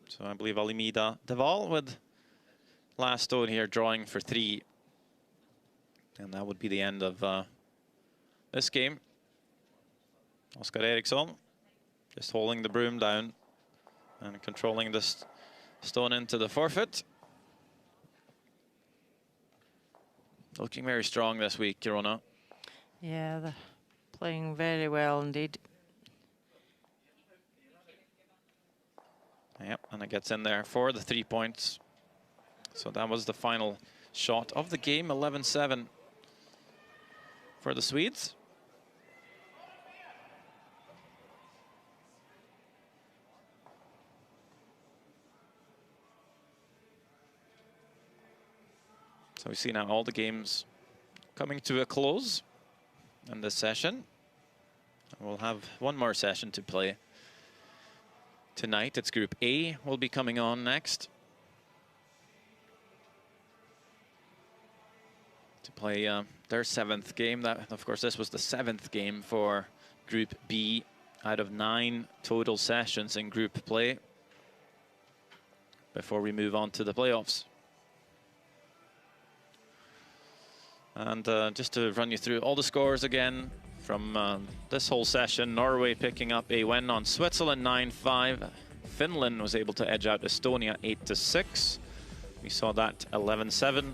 So I believe Alimida Deval with last stone here, drawing for 3. And that would be the end of this game. Oskar Eriksson just holding the broom down and controlling this stone into the forfeit. Looking very strong this week, Kirona. Yeah, they're playing very well indeed. Yep, and it gets in there for the 3 points. So that was the final shot of the game, 11-7 for the Swedes. So we see now all the games coming to a close in this session. We'll have one more session to play tonight. It's Group A will be coming on next to play their 7th game. That, of course, this was the 7th game for Group B out of 9 total sessions in group play before we move on to the playoffs. And just to run you through all the scores again from this whole session: Norway picking up a win on Switzerland 9-5. Finland was able to edge out Estonia 8-6. We saw that 11-7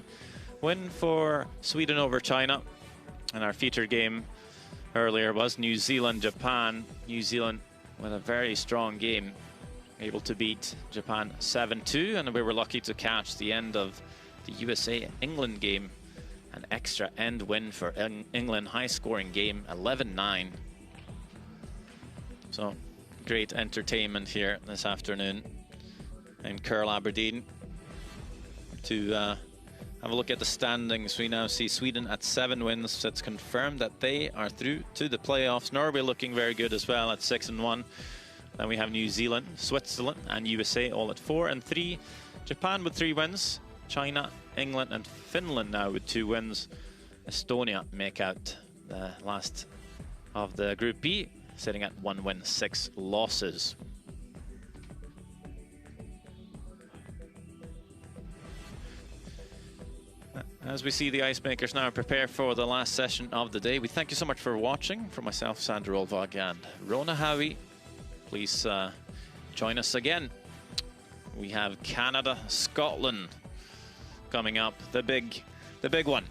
win for Sweden over China. And our featured game earlier was New Zealand-Japan. New Zealand with a very strong game, able to beat Japan 7-2, and we were lucky to catch the end of the USA-England game. An extra end win for England, high-scoring game, 11-9. So great entertainment here this afternoon in Curl, Aberdeen. To have a look at the standings, we now see Sweden at 7 wins. It's confirmed that they are through to the playoffs. Norway looking very good as well at 6-1. Then we have New Zealand, Switzerland and USA all at 4 and 3. Japan with 3 wins. China, England and Finland now with 2 wins. Estonia make out the last of the Group B, sitting at 1 win, 6 losses. As we see the ice makers now prepare for the last session of the day, we thank you so much for watching. For myself, Sandra Olvag and Rona Howie, please join us again. We have Canada, Scotland coming up, the big one.